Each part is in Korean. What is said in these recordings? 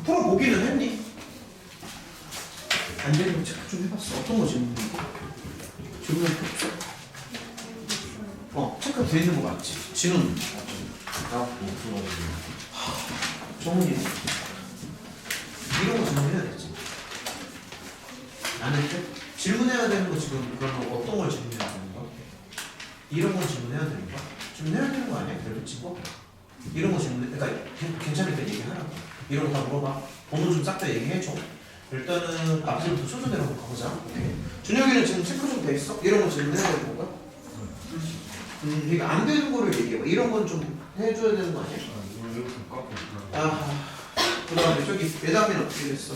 풀어보기는 했니? 안 되는 거 체크 좀 해봤어. 어떤 거 질문이? 질문이 없어? 체크 돼 있는 거 맞지? 진훈. 나못 풀어가지고. 정훈이. 이런 거 질문해야 되지. 나는 질문해야 되는 거 지금 그러면 어떤 걸 질문해야 되는 거야? 이런 거 질문해야 되는 거야? 질문해야 되는 거 아니야? 그래도 치고 이런 거 질문해. 그러니까 괜찮을 때 얘기하라고. 이런 거 다 물어봐. 번호 좀 싹 다 얘기해줘. 일단은 앞서부터 순서대로 한번 가보자. 오케이. 준혁이는 지금 체크 좀 돼 있어? 이런 거 질문해야 되는 건가? 이게 안 되는 거를 얘기해봐. 이런 건 좀 해줘야 되는 거 아니야? 이걸 왜 이렇게 깎고 있나? 아, 그 다음에 저기 예담이는 어떻게 됐어?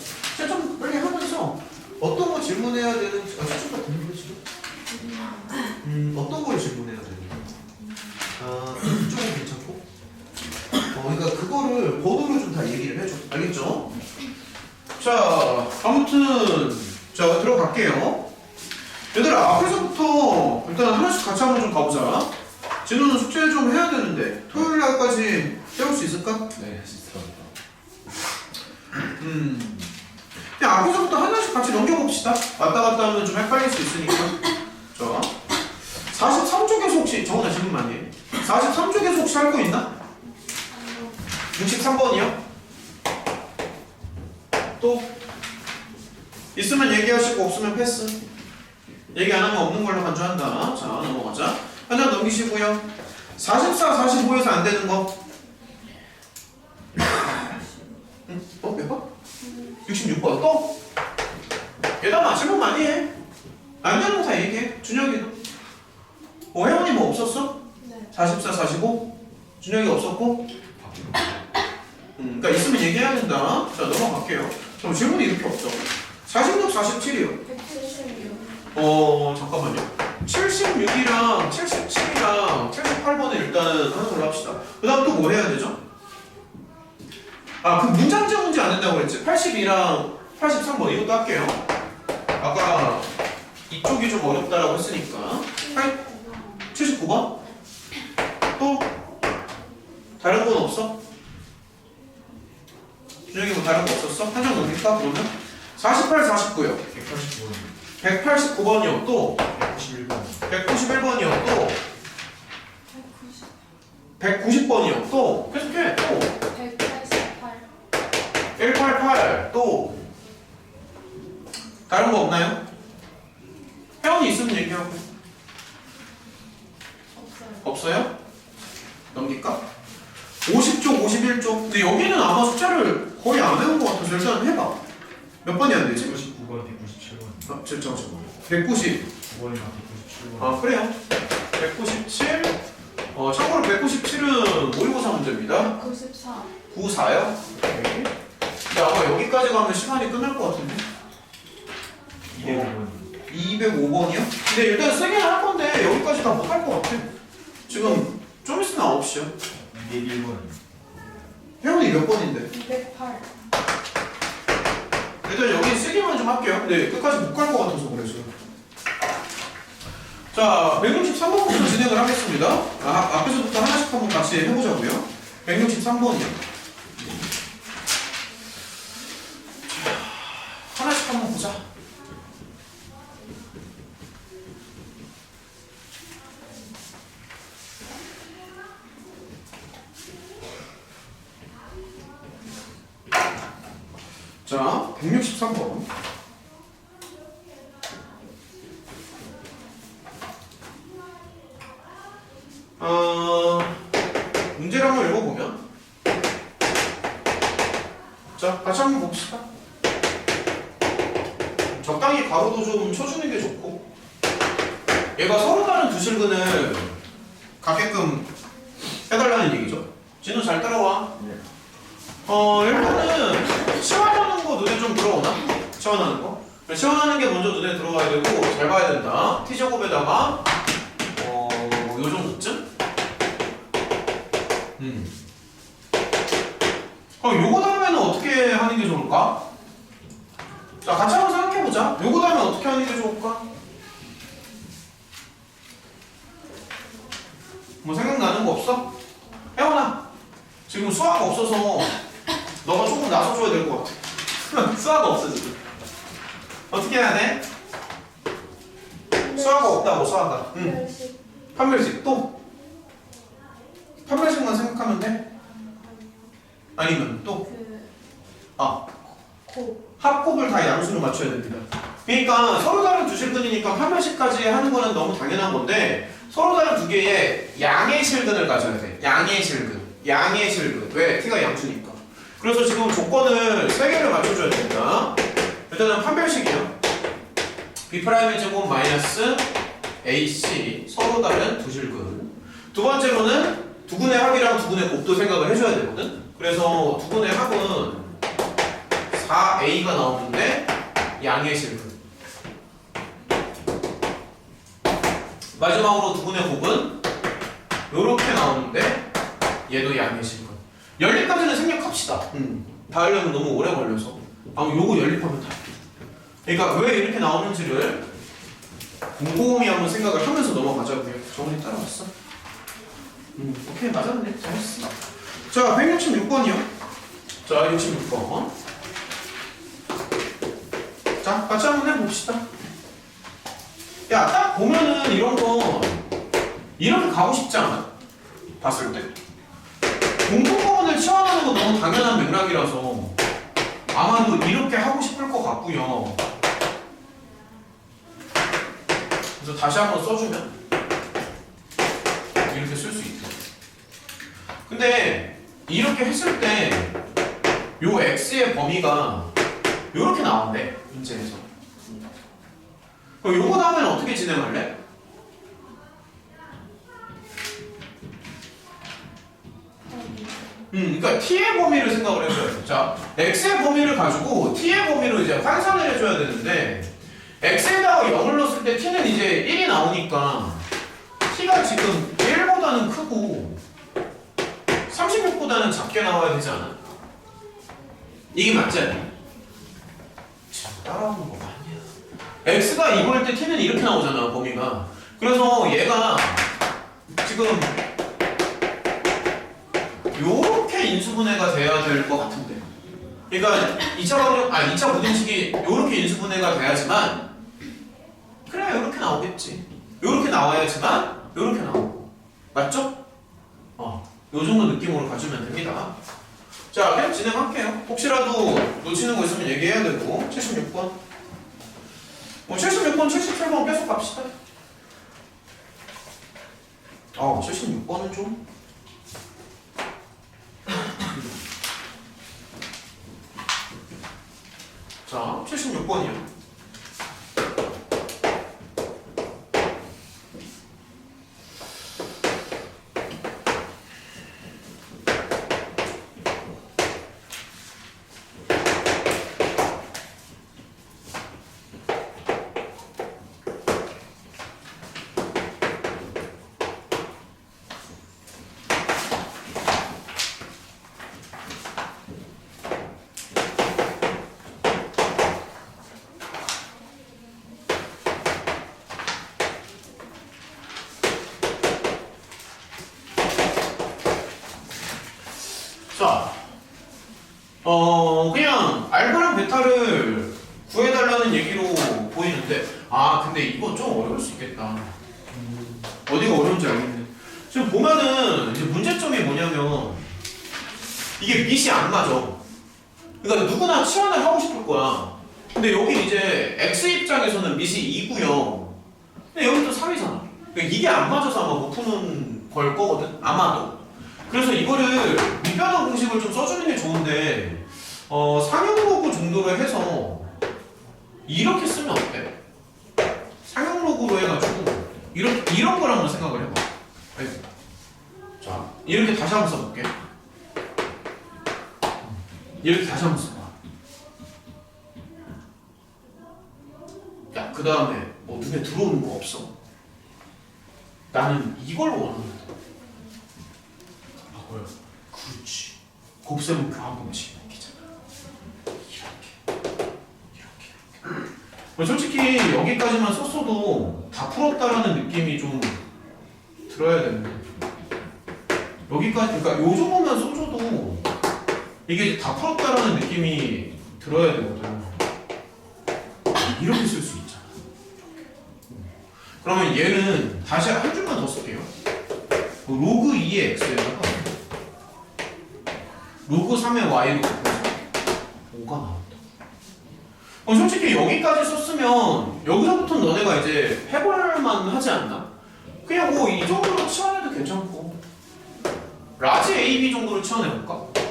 좀 빨리 하면서 어떤 거 질문해야 되는지 추천가 되는 거 지금? 어떤 걸 질문해야 되는지 이쪽은 괜찮고 그러니까 그거를 번호로 좀 다 얘기를 해줘. 알겠죠? 자, 아무튼 자 들어갈게요. 얘들아 앞에서부터 일단 하나씩 같이 한번 좀 가보자. 진호는 숙제 좀 해야 되는데 토요일 날까지 때울 수 있을까? 네, 시스터입니다. 그냥 앞에서부터 하나씩 같이 넘겨봅시다. 왔다 갔다 하면 좀 헷갈릴 수 있으니까. 자, 43쪽에서 혹시 정훈아 질문 많이 해. 43쪽에서 혹시 할 거 있나? 63번이요? 또? 있으면 얘기하시고 없으면 패스. 얘기 안 하면 없는 걸로 간주한다. 자, 넘어가자. 한 장 넘기시고요. 44, 45에서 안 되는 거. 몇 번? 66번 또? 얘들아 질문 많이 해. 안 되는 거 다 얘기해. 준혁이도. 혜원이 뭐 없었어? 네. 44, 45? 준혁이 없었고? 그러니까 있으면 얘기해야 된다. 자 넘어갈게요. 그럼 질문이 이렇게 없죠. 46, 47이요. 176. 잠깐만요. 76이랑 77이랑 78번을 일단은 하는 걸로 합시다. 그 다음 또 뭐 해야 되죠? 그 문장제 문제 안 된다고 그랬지? 82랑 83번 이것도 할게요. 아까 이쪽이 좀 어렵다라고 했으니까 79번? 또? 다른 건 없어? 준혁이 뭐 다른 거 없었어? 한 장 넘길까 그러면? 48, 49요. 189번. 189번이요. 또? 191번. 191번이요. 또? 190번이요. 또? 계속해. 또? 188. 188. 또? 다른 거 없나요? 혜원이 있으면 얘기하고. 없어요. 없어요? 넘길까? 50쪽, 51쪽. 근데 여기는 아마 숫자를 거의 안 외운 것 같아서 일단 해봐. 몇 번이 안 되지? 199번, 197번. 잠깐만. 190. 9번이랑 197번. 그래요. 197. 참고로 197은 모의고사 문제입니다. 94. 94요? 오케이. 근데 아마 여기까지 가면 시간이 끝날 것 같은데. 205번. 205번이요? 근데 일단 세개는 할 건데 여기까지 다 못 할 것 같아. 지금 좀 있으면 9시야. 201번. 혜원이 몇 번인데? 208. 일단 여기 세개만 좀 할게요. 근데 끝까지 못 갈 것 같아서 그래서. 자, 163번부터 진행을 하겠습니다. 앞에서부터 하나씩 한번 같이 해보자고요. 163번이요. 하나씩 한번 보자. 자, 163번. 문제를 한번 읽어보면 자, 같이 한번 봅시다. 적당히 가로도 좀 쳐주는 게 좋고 얘가 서로 다른 두 실근을 갖게끔 해달라는 얘기죠. 진우 잘 따라와. 네. 일단은 시원하는 거 눈에 좀 들어오나? 시원하는 거? 시원하는 게 먼저 눈에 들어와야 되고 잘 봐야 된다. T제곱에다가 요 정도쯤? 그럼 요거 다음에는 어떻게 하는 게 좋을까? 자, 같이 한번 생각해보자. 요거 다음에 어떻게 하는 게 좋을까? 뭐 생각나는 거 없어? 혜원아, 지금 수학 없어서 너가 조금 나서줘야 될 것 같아. 수화가 없어 지금. 어떻게 해야 돼? 수화가 없다고 수화가. 응. 판별식 또? 판별식만 생각하면 돼? 아니면 또? 아 합곱을 다 양수로 맞춰야 됩니다. 그러니까 서로 다른 두 실근이니까 판별식까지 하는 거는 너무 당연한 건데 서로 다른 두 개의 양의 실근을 가져야 돼. 양의 실근. 양의 실근. 왜? t가 양수니까. 그래서 지금 조건을 세 개를 맞춰줘야 됩니다. 일단은 판별식이요. b'의 제곱 마이너스 ac 서로 다른 두 실근. 두 번째로는 두근의 합이랑 두근의 곱도 생각을 해줘야 되거든. 그래서 두근의 합은 4a가 나오는데 양의 실근. 마지막으로 두근의 곱은 요렇게 나오는데 얘도 양의 실근. 연립까지는 생략합시다. 다 하려면 너무 오래 걸려서. 요거 연립하면 다. 그러니까 왜 이렇게 나오는지를 곰곰이 한번 생각을 하면서 넘어가자고요. 정원이 따라왔어? 오케이 맞았네. 잘했어. 자 166번이요. 자 66번. 자 같이 한번 해봅시다. 야 딱 보면은 이런 거 이렇게 가고 싶지 않아? 봤을 때 공통부분을 치환하는 건 너무 당연한 맥락이라서 아마도 이렇게 하고 싶을 것 같고요. 그래서 다시 한번 써주면 이렇게 쓸 수 있죠. 근데 이렇게 했을 때 요 x의 범위가 요렇게 나온대 문제에서. 그럼 요거 다음에는 어떻게 진행할래? 그러니까 t의 범위를 생각을 해줘야 돼. 자, x의 범위를 가지고 t의 범위로 이제 환산을 해줘야 되는데 x에다가 0을 넣었을 때 t는 이제 1이 나오니까 t가 지금 1보다는 크고 36보다는 작게 나와야 되지 않아? 이게 맞지 않니? 참 따라오는 거 아니야. x가 2보일 때 t는 이렇게 나오잖아 범위가. 그래서 얘가 지금 요렇게 인수분해가 돼야 될 것 같은데. 그러니까 2차 부등식이 요렇게 인수분해가 돼야지만 그래 요렇게 나오겠지. 요렇게 나와야지만 요렇게 나오고. 맞죠? 요 정도 느낌으로 가주면 됩니다. 자 계속 진행할게요. 혹시라도 놓치는 거 있으면 얘기해야 되고. 76번 76번 77번 계속 갑시다. 76번은 좀 자, 76번이요. 자, 그냥 알파랑 베타를 구해달라는 얘기로 보이는데, 근데 이거 좀 어려울 수 있겠다. 어디가 어려운지 알겠네. 지금 보면은 이제 문제점이 뭐냐면 이게 밑이 안 맞아. 그러니까 누구나 치환을 하고 싶을 거야. 근데 여기 이제 x 입장에서는 밑이 2고요. 근데 여기 또 3이잖아. 그러니까 이게 안 맞아서 아마 못 푸는 걸 거거든. 아마도. 그래서 이거를 밑변환 공식을 좀 써주는 게 좋은데 상용로그 정도로 해서 이렇게 쓰면 어때? 상용로그로 해가지고 이런 걸 한번 생각을 해봐. 알겠어? 자 이렇게 다시 한번 써볼게. 이렇게 다시 한번 써봐. 야 그 다음에 뭐 눈에 들어오는 거 없어? 나는 이걸 원하는데. 그렇지. 곱셈은 교환공식 얘기잖아. 이렇게. 솔직히 여기까지만 썼어도 다 풀었다라는 느낌이 좀 들어야 되는데 여기까지 그러니까 요 정도만 써줘도 이게 다 풀었다라는 느낌이 들어야 되거든. 이렇게 쓸 수 있잖아. 그러면 얘는 다시 한 줄만 더 쓸게요. 로그 2의 x에다가 로그 3의 y로 곱해서 5가 나온다. 솔직히 여기까지 썼으면 여기서부터는 너네가 이제 해볼만 하지 않나? 그냥 뭐 이 정도로 치환해도 괜찮고 라지 AB 정도로 치환해볼까?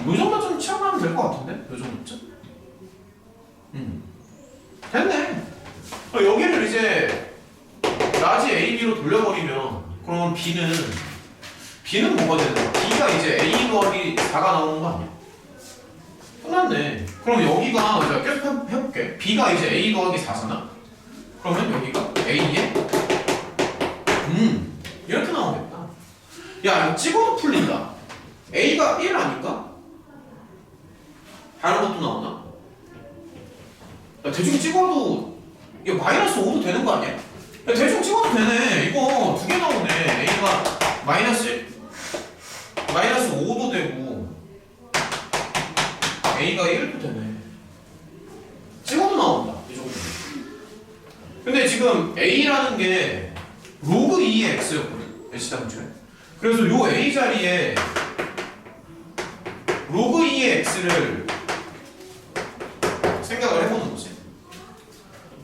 이 정도쯤 치환하면 될 것 같은데? 이 정도쯤? 됐네. 여기를 이제 라지 AB로 돌려버리면 그러면 B는 뭐가 되는 거야? B가 이제 A 더하기 4가 나오는 거 아니야? 끝났네. 그럼 여기가 제가 계속 해볼게. B가 이제 A 더하기 4잖아? 그러면 여기가 A에 이렇게 나오겠다. 야 이거 찍어도 풀린다. A가 1 아닌가? 다른 것도 나오나? 야, 대충 찍어도 이게 마이너스 5도 되는 거 아니야? 야, 대충 찍어도 되네. 이거 두 개 나오네. A가 마이너스 5도 되고 A가 1도 되네. 찍어도 나온다. 이 정도. 근데 지금 A라는 게 로그 2의 X였거든. H당초에. 그래서 요 A 자리에 로그 2의 X를 생각을 해보는 거지.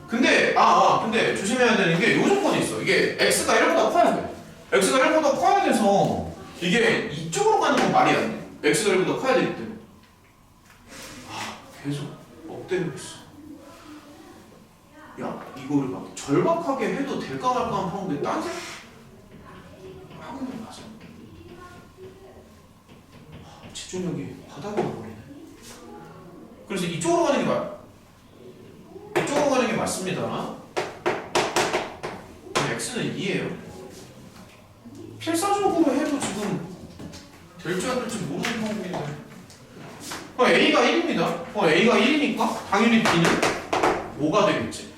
근데 근데 조심해야 되는 게 요 조건이 있어. 이게 X가 1보다 커야 돼. X가 1보다 커야 돼서 이게 이쪽으로 가는 건 말이 안 돼. X가 1보다 커야 되기 때문에. 계속 업되고 있어. 야, 이거를 막 절박하게 해도 될까 말까 하는데 딴 생각 하고 있는 거 맞아. 집중력이 바닥이 나버리네. 그래서 이쪽으로 가는 게 맞습니다. X는 2예요. 필사적으로 해도 지금 될지 안 될지 모르는 방법인데. A가 1입니다. A가 1이니까 당연히 B는 5가 되겠지.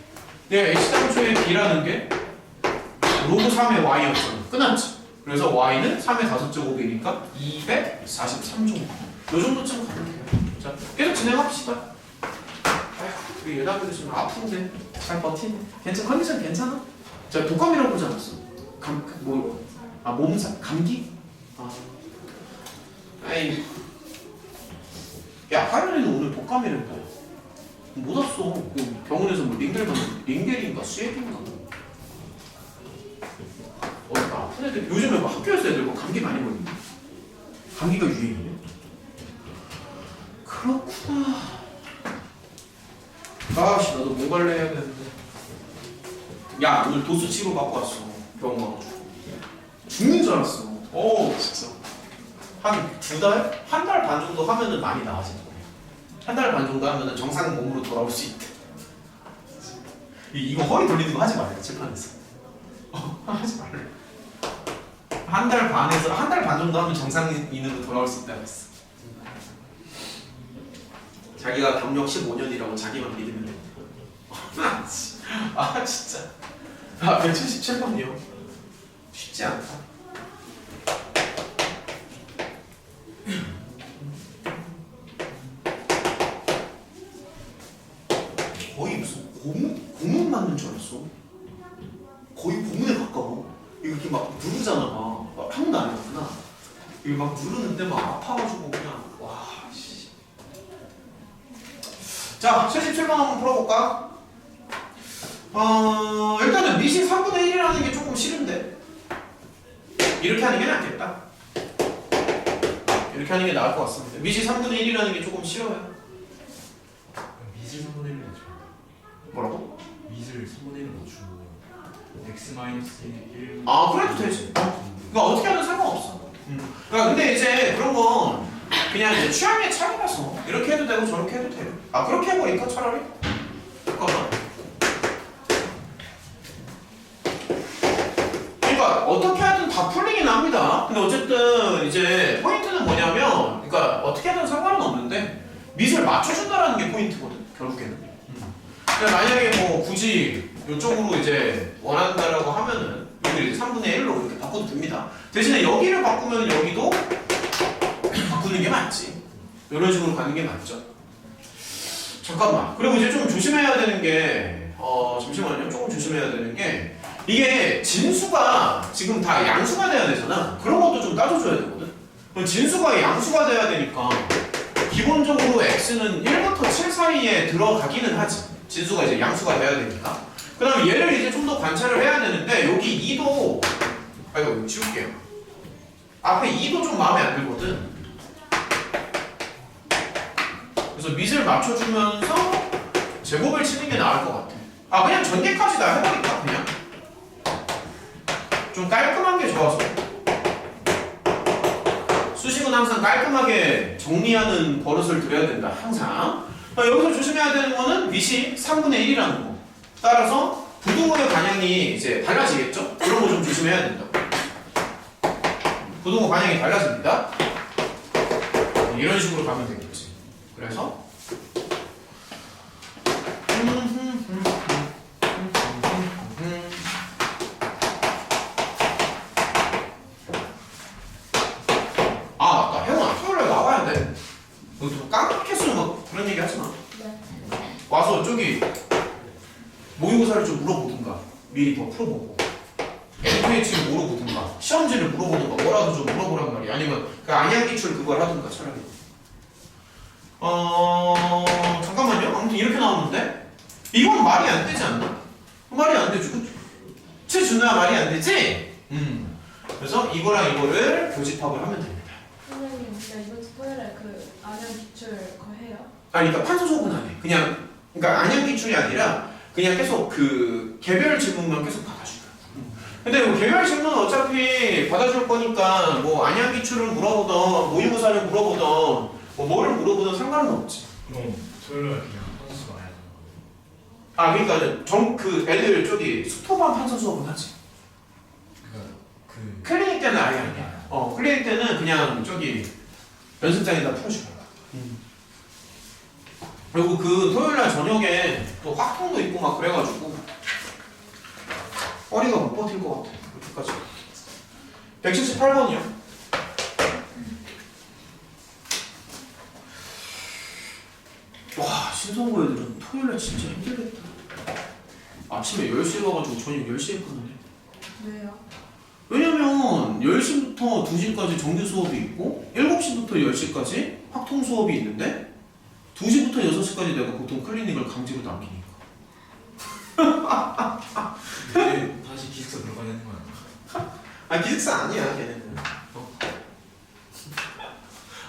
내가 H당초에 B라는 게 로그 3의 Y였잖아. 끝났지. 그래서 Y는 3의 5제곱이니까 243 정도. 요 정도쯤 가면 돼요. 자, 계속 진행합시다. 아휴, 우리 예답을 지금 아픈데 잘 버티네. 괜찮아? 컨디션 괜찮아? 자, 독감이라고 그러지 않았어? 몸살? 감기? 아이, 야, 하연이는 오늘 독감이랬다. 못 왔어. 병원에서 뭐 링겔인가 수액인가. 아픈 애들 요즘에 뭐 학교에서 애들 뭐 감기 많이 걸리네. 감기가 유행이네. 그렇구나. 아씨 나도 모발레 해야 되는데. 야 오늘 도수 치료 받고 왔어. 병원 가가지고. 죽는 줄 알았어. 진짜. 한 2달? 한 달 반 정도 하면은 많이 나아질 거야. 한 달 반 정도 하면은 정상 몸으로 돌아올 수 있대. 이거 허리 돌리는 거 하지 말래. 칠판에서. 하지 말래. 한 달 반 정도 하면 정상인으로 돌아올 수 있다고 했어. 자기가 경력 15년이라고 자기만 믿으면 돼. 진짜. 177번이요. 쉽지 않다. 거의 무슨 고문 맞는 줄 알았어. 거의 고문에 가까워. 이렇게 막 누르잖아. 막 한 번도 안 해봤구나. 이거 막 누르는데 막 아파가지고 그냥 와 씨. 자 77번 한번 풀어볼까? 일단은 미시 3분의 1이라는 게 조금 싫은데 이렇게 하는 게 낫겠다. 이렇게 하는 게 나을 것 같습니다. 미시 3분의 1이라는 게 조금 싫어요. 미술 3분의 1을 맞추고 뭐라고? 미술 3분의 1을 맞추고 x-1 그래도 되지. 그러니까 어떻게 하든 상관없어. 그러니까 근데 이제 그런 건 그냥 이제 취향의 차이라서 이렇게 해도 되고 저렇게 해도 돼요. 그렇게 해버릴까 차라리? 잠깐만. 그러니까 어떻게 하든 다 풀리긴 합니다. 근데 어쨌든 이제 포인트는 뭐냐면, 그러니까 어떻게 하든 상관은 없는데 밑을 맞춰준다라는 게 포인트거든. 결국에는. 그러니까 만약에 뭐 굳이 이쪽으로 이제 원한다라고 하면은 여기를 이제 3분의 1로 이렇게 바꿔도 됩니다. 대신에 여기를 바꾸면 여기도 바꾸는 두는 게 맞지. 이런 식으로 가는 게 맞죠. 잠깐만. 그리고 이제 좀 조심해야 되는 게 잠시만요. 조금 조심해야 되는 게 이게 진수가 지금 다 양수가 돼야 되잖아. 그런 것도 좀 따져줘야 되거든. 그럼 진수가 양수가 돼야 되니까 기본적으로 x는 1부터 7 사이에 들어가기는 하지. 진수가 이제 양수가 돼야 되니까. 그 다음에 얘를 이제 좀 더 관찰을 해야 되는데 여기 2도 이거 지울게요. 앞에 2도 좀 마음에 안 들거든. 그래서 밑을 맞춰주면서 제곱을 치는 게 나을 것 같아. 그냥 전개까지 다 해버릴까 그냥? 좀 깔끔한 게 좋아서. 수식은 항상 깔끔하게 정리하는 버릇을 들여야 된다. 항상. 여기서 조심해야 되는 거는 밑이 3분의 1이라는 거. 따라서 부등호의 반향이 이제 달라지겠죠? 그런 거 좀 조심해야 된다. 부등호 반향이 달라집니다. 이런 식으로 가면 되겠지. 그래서 맞다. 혜원아, 토요일에 나와야 돼. 너 깜빡했으면 막 그런 얘기 하지 마. 네. 와서 저기 모의고사를 좀 물어보든가 미리 더 풀어보고 LPH를 물어보든가 시험지를 물어보든가 뭐라도 좀 물어보란 말이야. 아니면 그 안양기출 그걸 하든가 차라리. 잠깐만요. 아무튼 이렇게 나오는데 이건 말이 안 되지 않나? 말이 안 되지. 최준호야 말이 안 되지? 그래서 이거랑 이거를 교집합을 하면 됩니다. 선생님, 근데 이번 토요일에 그 안양 기출 그거 해요? 그러니까 판서 수업은 안 해. 그냥 그러니까 안양 기출이 아니라 그냥 계속 그 개별 질문만 계속 받아줄 거야. 근데 뭐 개별 질문 어차피 받아줄 거니까 뭐 안양 기출을 물어보던 모의고사를 물어보던 뭐 뭐를 물어보던 상관은 없지. 그럼 토요일에 그냥 한수 가야 되는 거예요. 그러니까 그 애들 저기 수토반 판서 수업은 하지. 그러니까 그 클리닉 때는 아예 아니야. 클리닉 때는 그냥 저기 연습장에다 풀어줄 거야. 그리고 그 토요일날 저녁에 또 확통도 있고 막 그래가지고 허리가 못 버틸 것 같아. 그렇게까지. 178번이요. 와, 신성고 애들은 토요일날 진짜 힘들겠다. 아침에 10시에 와가지고 저녁 10시에 끝나네. 왜요? 왜냐면 10시부터 2시까지 정규 수업이 있고 7시부터 10시까지 확통 수업이 있는데 2시부터 6시까지 내가 보통 클리닉을 강제로 남기니까. 이제 다시 기숙사 들어가야 되는 거 아니야? 기숙사 아니야 걔네는.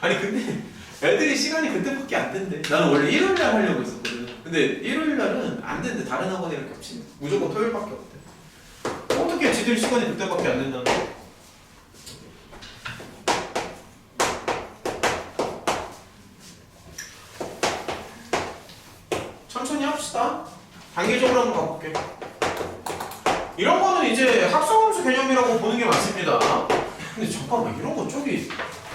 아니 근데 애들이 시간이 그때밖에 안 된대. 나는 원래 일요일날 하려고 했었거든. 근데 일요일날은 안 된대. 다른 학원이랑 겹치네. 무조건 토요일밖에 없대. 어떻게 지들 시간이 그때밖에 안 된다는 거야? 천천히 합시다. 단계적으로 한번 가볼게. 이런 거는 이제 합성함수 개념이라고 보는 게 맞습니다. 근데 잠깐만, 이런 거 저기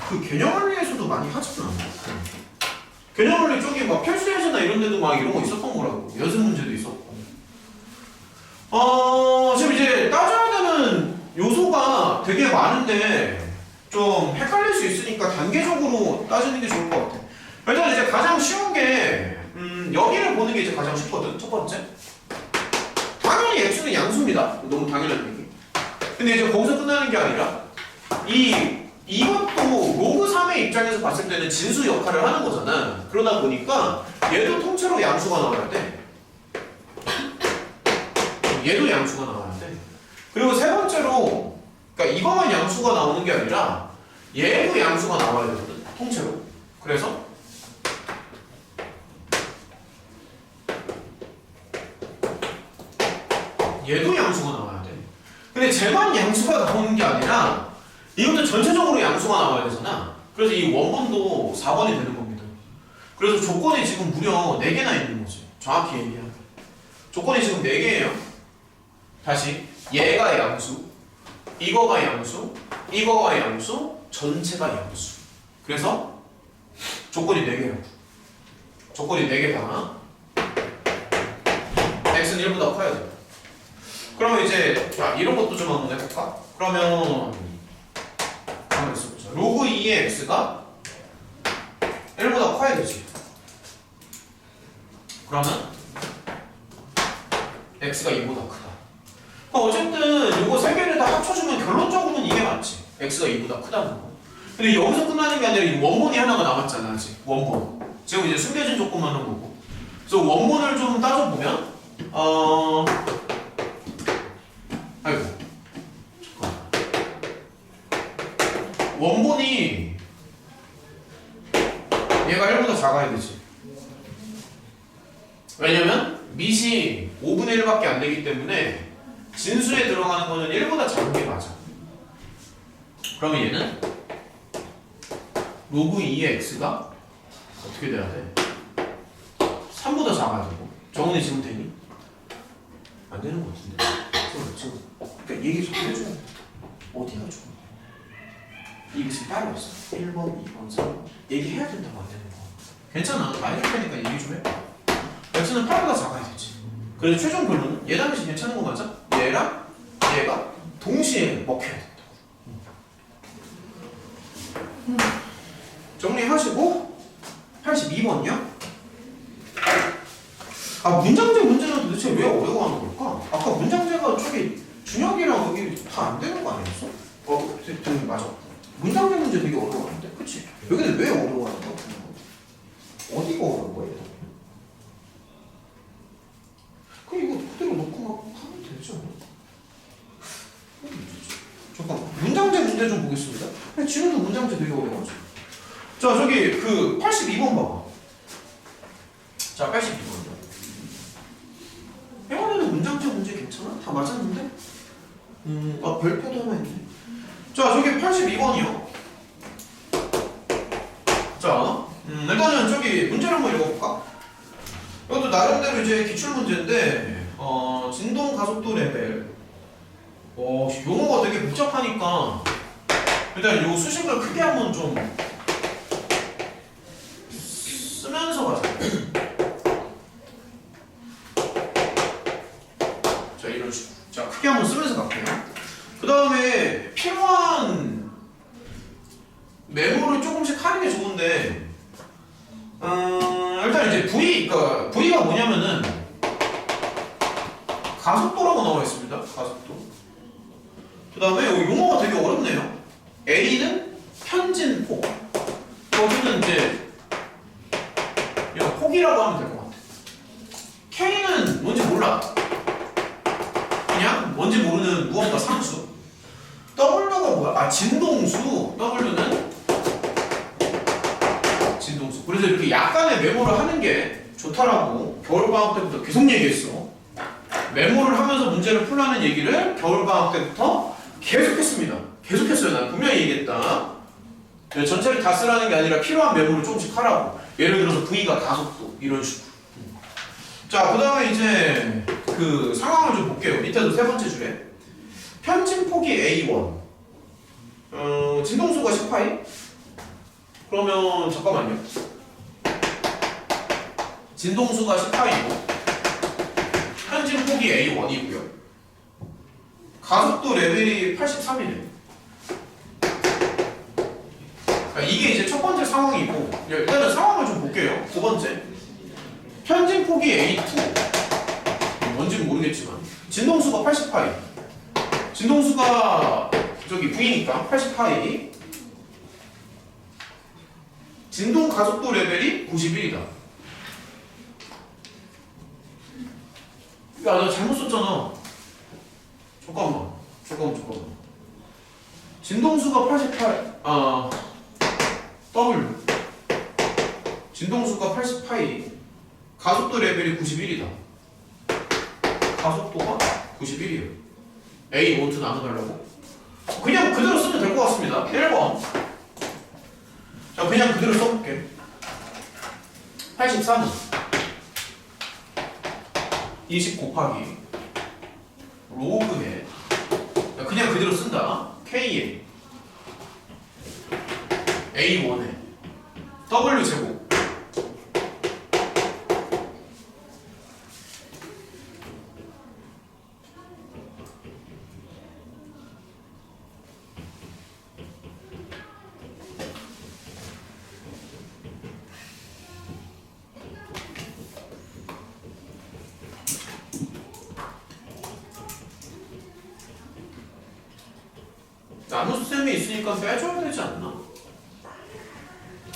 그 개념원리에서도 많이 하잖아. 개념원리 저기 막 필수예제나 이런 데도 막 이런 거 있었던 거라고. 연습 문제도 있었고. 지금 이제 따져야 되는 요소가 되게 많은데 좀 헷갈릴 수 있으니까 단계적으로 따지는 게 좋을 것 같아. 일단 이제 가장 쉬운 게 여기를 보는 게 이제 가장 쉽거든. 첫 번째. 당연히 x는 양수입니다. 너무 당연한 얘기. 근데 이제 거기서 끝나는 게 아니라 이것도 로그 3의 입장에서 봤을 때는 진수 역할을 하는 거잖아. 그러다 보니까 얘도 통째로 양수가 나와야 돼. 얘도 양수가 나와야 돼. 그리고 세 번째로, 그러니까 이거만 양수가 나오는 게 아니라 얘도 양수가 나와야 되거든. 통째로. 그래서 얘도 양수가 나와야 돼. 근데 쟤만 양수가 나오는 게 아니라 이것도 전체적으로 양수가 나와야 되잖아. 그래서 이 원본도 4번이 되는 겁니다. 그래서 조건이 지금 무려 4개나 있는 거지. 정확히 얘기하면. 조건이 지금 4개예요. 다시 얘가 양수, 이거가 양수, 이거가 양수, 전체가 양수. 그래서 조건이 4개라고. 조건이 4개다. x는 1보다 커야 돼. 그러면 이제 이런 것도 좀 한번 해볼까? 그러면 가만히 있어보자. 로그 2의 x가 되지. 그러면 x가 2보다 크다. 그럼 어쨌든 요거 세 개를 다 합쳐주면 결론적으로는 이게 맞지. x가 2보다 크다는 거. 근데 여기서 끝나는 게 아니라 이 원본이 하나가 남았잖아, 아직. 원본. 지금 이제 숨겨진 조건만 한 거고. 그래서 원본을 좀 따져보면, 아이고. 잠깐만. 원본이 얘가 1보다 작아야 되지. 왜냐면 밑이 5분의 1밖에 안 되기 때문에 진수에 들어가는 거는 1보다 작은 게 맞아. 그러면 얘는 로그 2의 x가 어떻게 돼야 돼? 3보다 작아야 되고. 정은이 지금 되니? 안 되는 거 같은데. 지금 그러니까 얘기 좀 해줘야 돼. 어디가 좋아? 이게 지금 따로 없어. 1번, 2번, 3번 얘기해야 된다고 안 되는 거. 괜찮아. 많이 할 테니까 얘기 좀 해. x는 8보다 작아야 되지. 그래서 최종 결론은 얘 당시 괜찮은 거 맞아? 얘랑 얘가 동시에 먹혀야 된다. 정리하시고 82번이요? 아 문장제 문제는 도대체 왜 어려워하는 걸까? 아까 문장제가 저기 준혁이랑 여기 다 안 되는 거 아니었어? 되게 맞아. 문장제 문제 되게 어려워하는데, 그치? 여기는 왜 어려워하는 거야? 어디가 어려운 거야? 그럼 이거 그대로 놓고 막 하면 되지 않아? 잠깐만 문장제 문제 좀 보겠습니다. 지금도 문장제 되게 어려워하죠. 자 저기 그 82번 봐봐. 자 82번이요. 해원에는 문장제 문제 괜찮아? 다 맞았는데? 별표도 하나 있네. 자 저기 82번이요. 자 일단은 저기 문제를 한번 읽어볼까? 이것도 나름대로 이제 기출문제인데 진동 가속도 레벨 용어가 되게 복잡하니까 일단 요 수식을 크게 한번 좀 쓰면서 가자. 자 이런 식으로 자 크게 한번 쓰면서 갈게요. 그 다음에 필요한 메모를 조금씩 하는 게 좋은데 일단 이제 그러니까 V가 뭐냐면은 가속도라고 나와 있습니다. 가속도. 그 다음에 여기 용어가 되게 어렵네요. A는 편진폭. 여기는 이제 이거 폭이라고 하면 될 것 같아. K는 뭔지 몰라. 그냥 뭔지 모르는 무언가 상수. W가 뭐야? 진동수. W는 진동수. 그래서 이렇게 약간의 메모를 하는 게 좋다라고 겨울방학 때부터 계속 얘기했어. 메모를 하면서 문제를 풀라는 얘기를 겨울방학 때부터 계속했습니다. 계속했어요. 난 분명히 얘기했다. 전체를 다 쓰라는 게 아니라 필요한 메모를 조금씩 하라고. 예를 들어서 V가 가속도 이런 식으로. 자, 그 다음에 이제 그 상황을 좀 볼게요. 밑에도 세 번째 줄에 편진폭이 A1 진동수가 10파이? 그러면 잠깐만요. 진동수가 10파이고 편진폭이 A1이고요. 가속도 레벨이 83이네. 이게 이제 첫 번째 상황이고 일단은 상황을 좀 볼게요. 두 번째 편진폭이 A2 뭔지는 모르겠지만 진동수가 80파이 진동수가 저기 V니까 80파이 진동 가속도 레벨이 91이다. 야, 나 잘못 썼잖아. 잠깐만. 진동수가 88, W. 진동수가 80파이. 가속도 레벨이 91이다. 가속도가 91이에요. A, 1, 2 나눠달라고? 그냥 그대로 쓰면 될 것 같습니다. 1번. 자, 그냥 그대로 써볼게. 83은 20 곱하기 로그에 그냥 그대로 쓴다. K에 A1에 W 제곱 셈이 있으니까 빼줘야 되지 않나?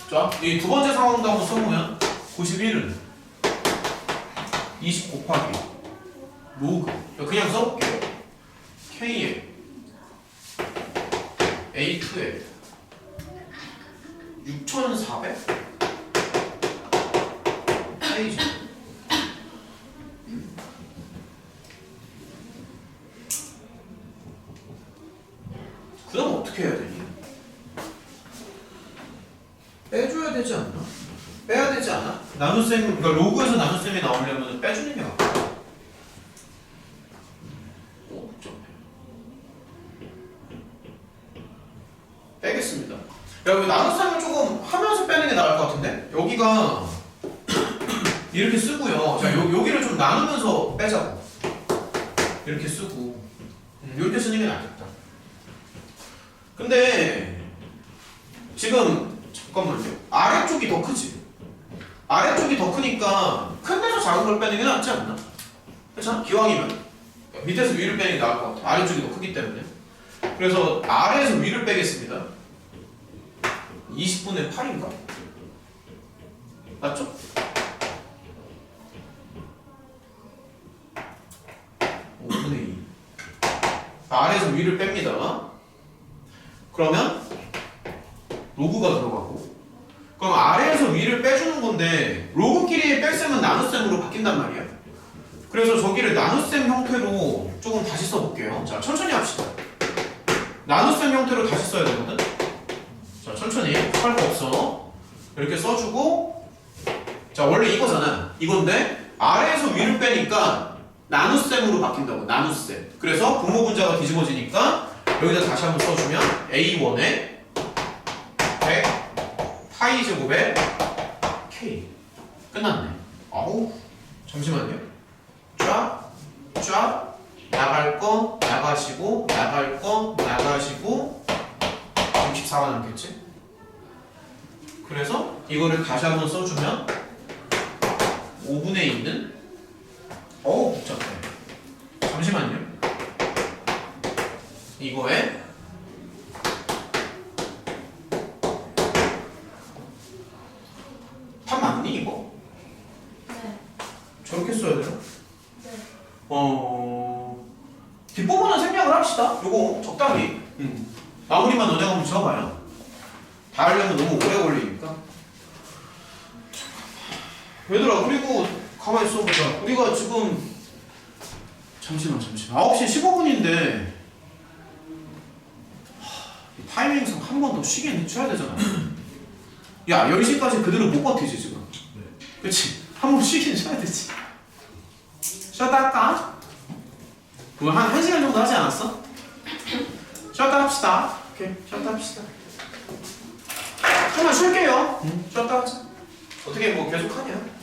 자, 이 두 번째 상황도 한번 써보면 91은 20 곱하기 로그 그냥 써볼게요. K에 A2에 6400 K지. 그 다음 어떻게 해야 되니? 빼줘야 되지 않나? 빼야 되지 않아? 나눗셈, 그러니까 로그에서 나눗셈이 나오려면 빼주는 게 맞다. 오, 복잡해. 빼겠습니다. 여기 나눗셈을 조금 하면서 빼는 게 나을 것 같은데? 여기가 이렇게 쓰고요. 자, 여기를 좀 나누면서 빼자고. 이렇게 쓰고. 이렇게 쓰는 게 낫겠다. 근데 지금 잠깐만요. 아래쪽이 더 크지? 아래쪽이 더 크니까 큰 데서 작은 걸 빼는 게 낫지 않나? 그렇잖아? 기왕이면 밑에서 위를 빼는 게 나을 것 같아. 아래쪽이 더 크기 때문에. 그래서 아래에서 위를 빼겠습니다. 20분의 8인가? 맞죠? 아래에서 위를 뺍니다. 그러면 로그가 들어가고 그럼 아래에서 위를 빼주는 건데 로그끼리의 뺄셈은 나눗셈으로 바뀐단 말이야. 그래서 저기를 나눗셈 형태로 조금 다시 써볼게요. 자, 천천히 합시다. 나눗셈 형태로 다시 써야 되거든. 자, 천천히 할 거 없어. 이렇게 써주고 자, 원래 이거잖아. 이건데 아래에서 위를 빼니까 나눗셈으로 바뀐다고. 나눗셈. 그래서 분모분자가 뒤집어지니까 여기다 다시 한번 써주면 A1에 100 파이 제곱에 K. 끝났네. 아우, 잠시만요. 쫙 나갈 거 나가시고 나갈 거 나가시고 64가 남겠지? 그래서 이거를 다시 한번 써주면 5분의 2는 어우, 복잡해. 잠시만요. 이거에 답 맞니 이거? 네. 저렇게 써야 돼요? 네. 뒷부분은 생략을 합시다. 요거 적당히. 마무리만 너네가 한번 지어봐요. 다 하려면 너무 오래 걸리니까. 얘들아, 그리고 가만히 있어보자. 우리가 지금 잠시만 9시 15분인데 타이밍상 한 번 더 쉬긴 해줘야 되잖아. 야, 10시까지 그대로 못 버티지 지금. 네. 그치? 한 번 쉬긴 쉬어야 되지. 쉬었다 할까? 그거 한 1시간 정도 하지 않았어? 쉬었다 합시다. 오케이, 쉬었다 합시다. 좀만 쉴게요. 쉬었다 하자. 어떻게 뭐 계속 하냐?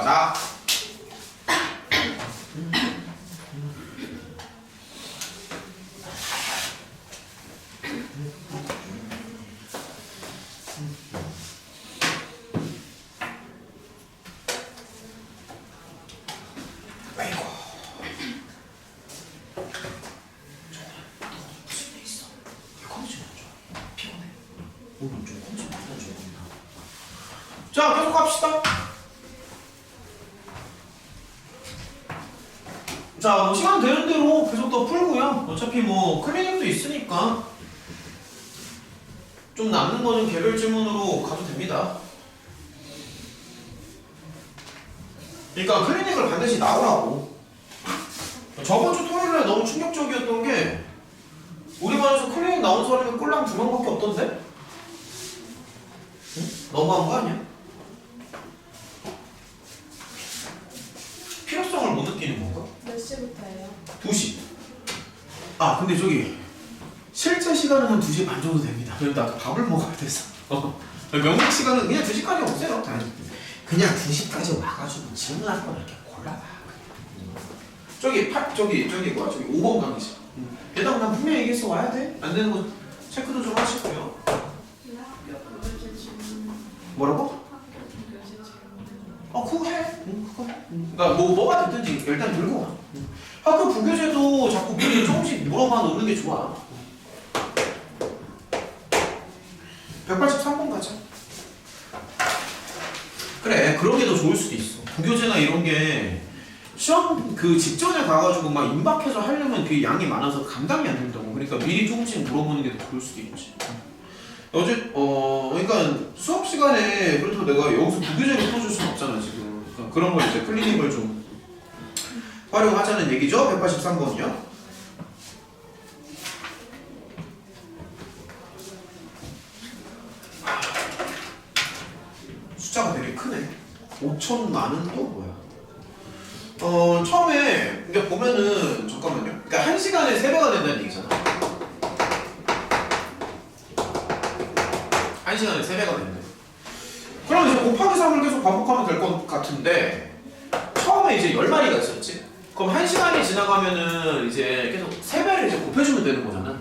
가라. 아이고. 무슨 일 있어? 컨디션 안 좋아. 피곤해. 오늘 좀 컨디션 안 좋아 보인다. 자, 계속 갑시다. 자, 뭐 시간 되는 대로 계속 더 풀고요. 어차피 뭐 클리닉도 있으니까 좀 남는 거는 개별 질문으로 가도 됩니다. 그러니까 클리닉을 반드시 나오라고. 저번 주 토요일에 너무 충격적이었던 게 우리 반에서 클리닉 나온 사람이 꼴랑 2명밖에 없던데? 응? 너무한 거 아니야? 필요성을 못 느끼는 건가? 몇 시부터예요? 2시. 아 근데 저기 실제 시간은 한 2시 반 정도 됩니다. 그럼 나 밥을 먹어야 돼서. 명목 시간은 그냥 2시까지 없어요. 그냥 2시까지 와가지고 질문할 거 이렇게 골라봐. 저기 뭐야 저기 5번 강의실. 얘들아 난 분명히 얘기해서 와야 돼. 안 되는 거 체크도 좀 하시고요. 학교 교재 질문. 뭐라고? 학교 교재 질문. 그거 해. 그거 해. 그러니까 뭐가 됐든지 일단 들고 와. 학교 부교재도 자꾸 미리 조금씩 물어봐 놓는 게 좋아. 183번 가자. 그래, 그런 게 더 좋을 수도 있어. 부교재나 이런 게 시험 그 직전에 가가지고 막 임박해서 하려면 그 양이 많아서 감당이 안 된다고. 그러니까 미리 조금씩 물어보는 게 더 좋을 수도 있지. 그러니까 수업 시간에 그렇다고 내가 여기서 부교재를 풀어줄 수는 없잖아 지금. 그러니까 그런 걸 이제 클리닉을 좀 활용하자는 얘기죠. 183번이요. 숫자가 되게 크네. 5천만은 또 뭐야? 처음에 그러니까 보면은 잠깐만요. 그러니까 1시간에 3배가 된다는 얘기잖아. 1시간에 3배가 된대. 그럼 이제 곱하기 3을 계속 반복하면 될 것 같은데 처음에 이제 10마리가 있었지. 그럼 1시간이 지나가면은 이제 계속 3배를 이제 곱해주면 되는 거잖아.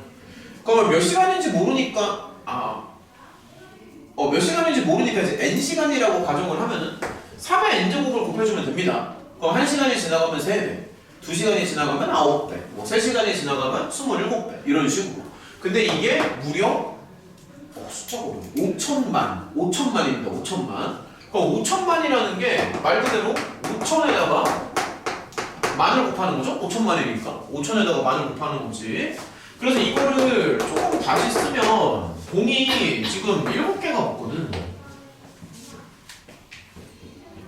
그럼 몇 시간인지 모르니까 몇 시간인지 모르니까 이제 n시간이라고 가정을 하면은 3의 n제곱을 곱해주면 됩니다. 그럼 1시간이 지나가면 3배, 2시간이 지나가면 9배, 뭐 3시간이 지나가면 27배 이런 식으로. 근데 이게 무려 숫자가 어려워. 5천만입니다. 5천만. 그럼 5천만이라는 게 말 그대로 5천에다가 만을 곱하는 거죠? 5천만이니까 5천에다가 만을 곱하는 거지. 그래서 이거를 조금 다시 쓰면 공이 지금 7개가 없거든.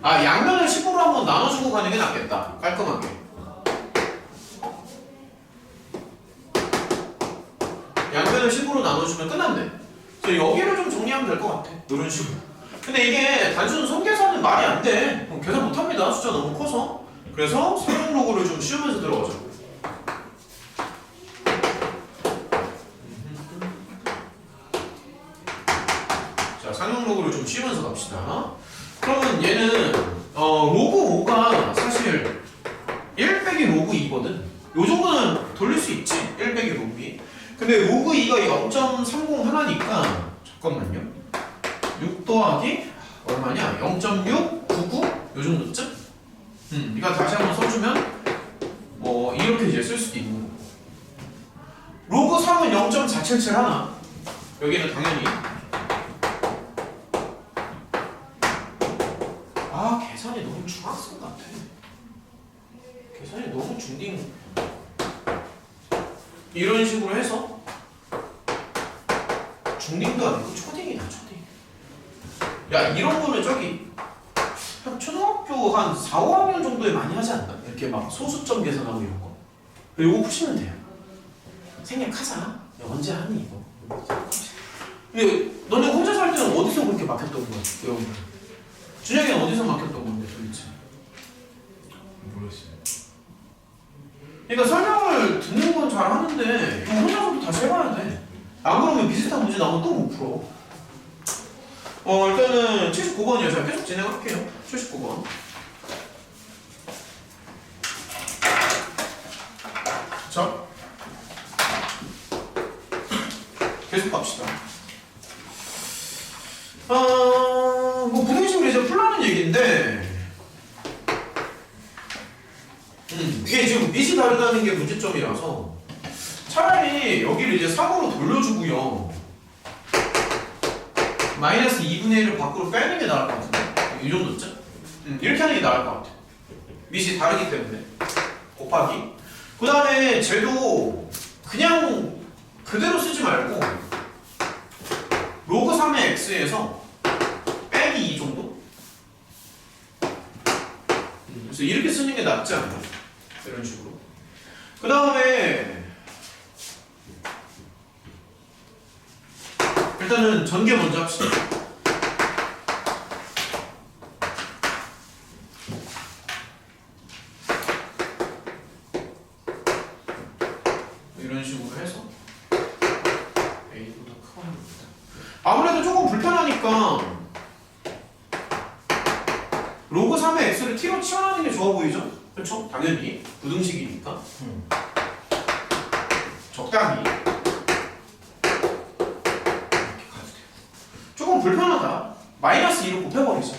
양면을 10으로 한번 나눠주고 가는 게 낫겠다. 깔끔하게. 양면을 10으로 나눠주면 끝났네. 그래서 여기를 좀 정리하면 될 것 같아. 이런 식으로. 근데 이게 단순 손계산은 말이 안 돼. 계산 못합니다. 숫자 너무 커서. 그래서 상용 로그를 좀 씌우면서 들어가자고. 자, 상용 로그를 좀 씌우면서 갑시다. 그러면 얘는 로그 5가 사실 1 빼기 로그 2거든. 요 정도는 돌릴 수 있지. 1 빼기 로그 2. 근데 로그 2가 0.30 하나니까 잠깐만요. 6 더하기 얼마냐? 0.699? 요 정도쯤? 그러니까 다시 한번 써주면 이렇게 이제 쓸 수도 있는 거고. 로그 3은 0.477 하나. 여기는 당연히 계산이 너무 중학생 같아. 계산이 너무 중딩. 이런 식으로 해서 중딩도 아니고 초딩이다. 초딩. 야, 이런 거는 저기 한 초등학교 한 4, 5학년 정도에 많이 하지 않나? 이렇게 막 소수점 계산하고 이런 거. 이거 푸시면 돼요. 생략하자. 야, 언제 하니 이거? 근데 너네 혼자 살 때는 어디서 그렇게 막혔던 거야? 여러분들. 준혁이는 어디서 막혔던 건데 도대체? 모르겠어요. 그러니까 설명을 듣는 건 잘 하는데 이거 혼자서도 다시 해봐야 돼. 안 그러면 비슷한 문제 나오면 또 못 풀어. 일단은 79번이요. 제가 계속 진행할게요. 79번. 계속 갑시다. 뭐 부등식을 이제 풀라는 얘기인데, 이게 지금 밑이 다르다는 게 문제점이라서 차라리 여기를 이제 3으로 돌려주고요. 마이너스 2분의 1을 밖으로 빼는 게 나을 것 같은데, 이 정도쯤? 이렇게 하는 게 나을 것 같아. 밑이 다르기 때문에 곱하기. 그 다음에 쟤도 그냥 그대로 쓰지 말고 로그 3의 x에서 빼기 2 정도? 그래서 이렇게 쓰는 게 낫지 않나? 이런 식으로. 그 다음에 일단은 전개 먼저 합시다. 이런 식으로 해서 A보다 크고 합니다. 아무래도 조금 불편하니까 로그 3의 x를 t로 치환하는 게 좋아 보이죠? 그렇죠? 당연히 부등식이니까 적당히 이렇게 가도 돼요. 조금 불편하다. 마이너스 2로 곱해버리자.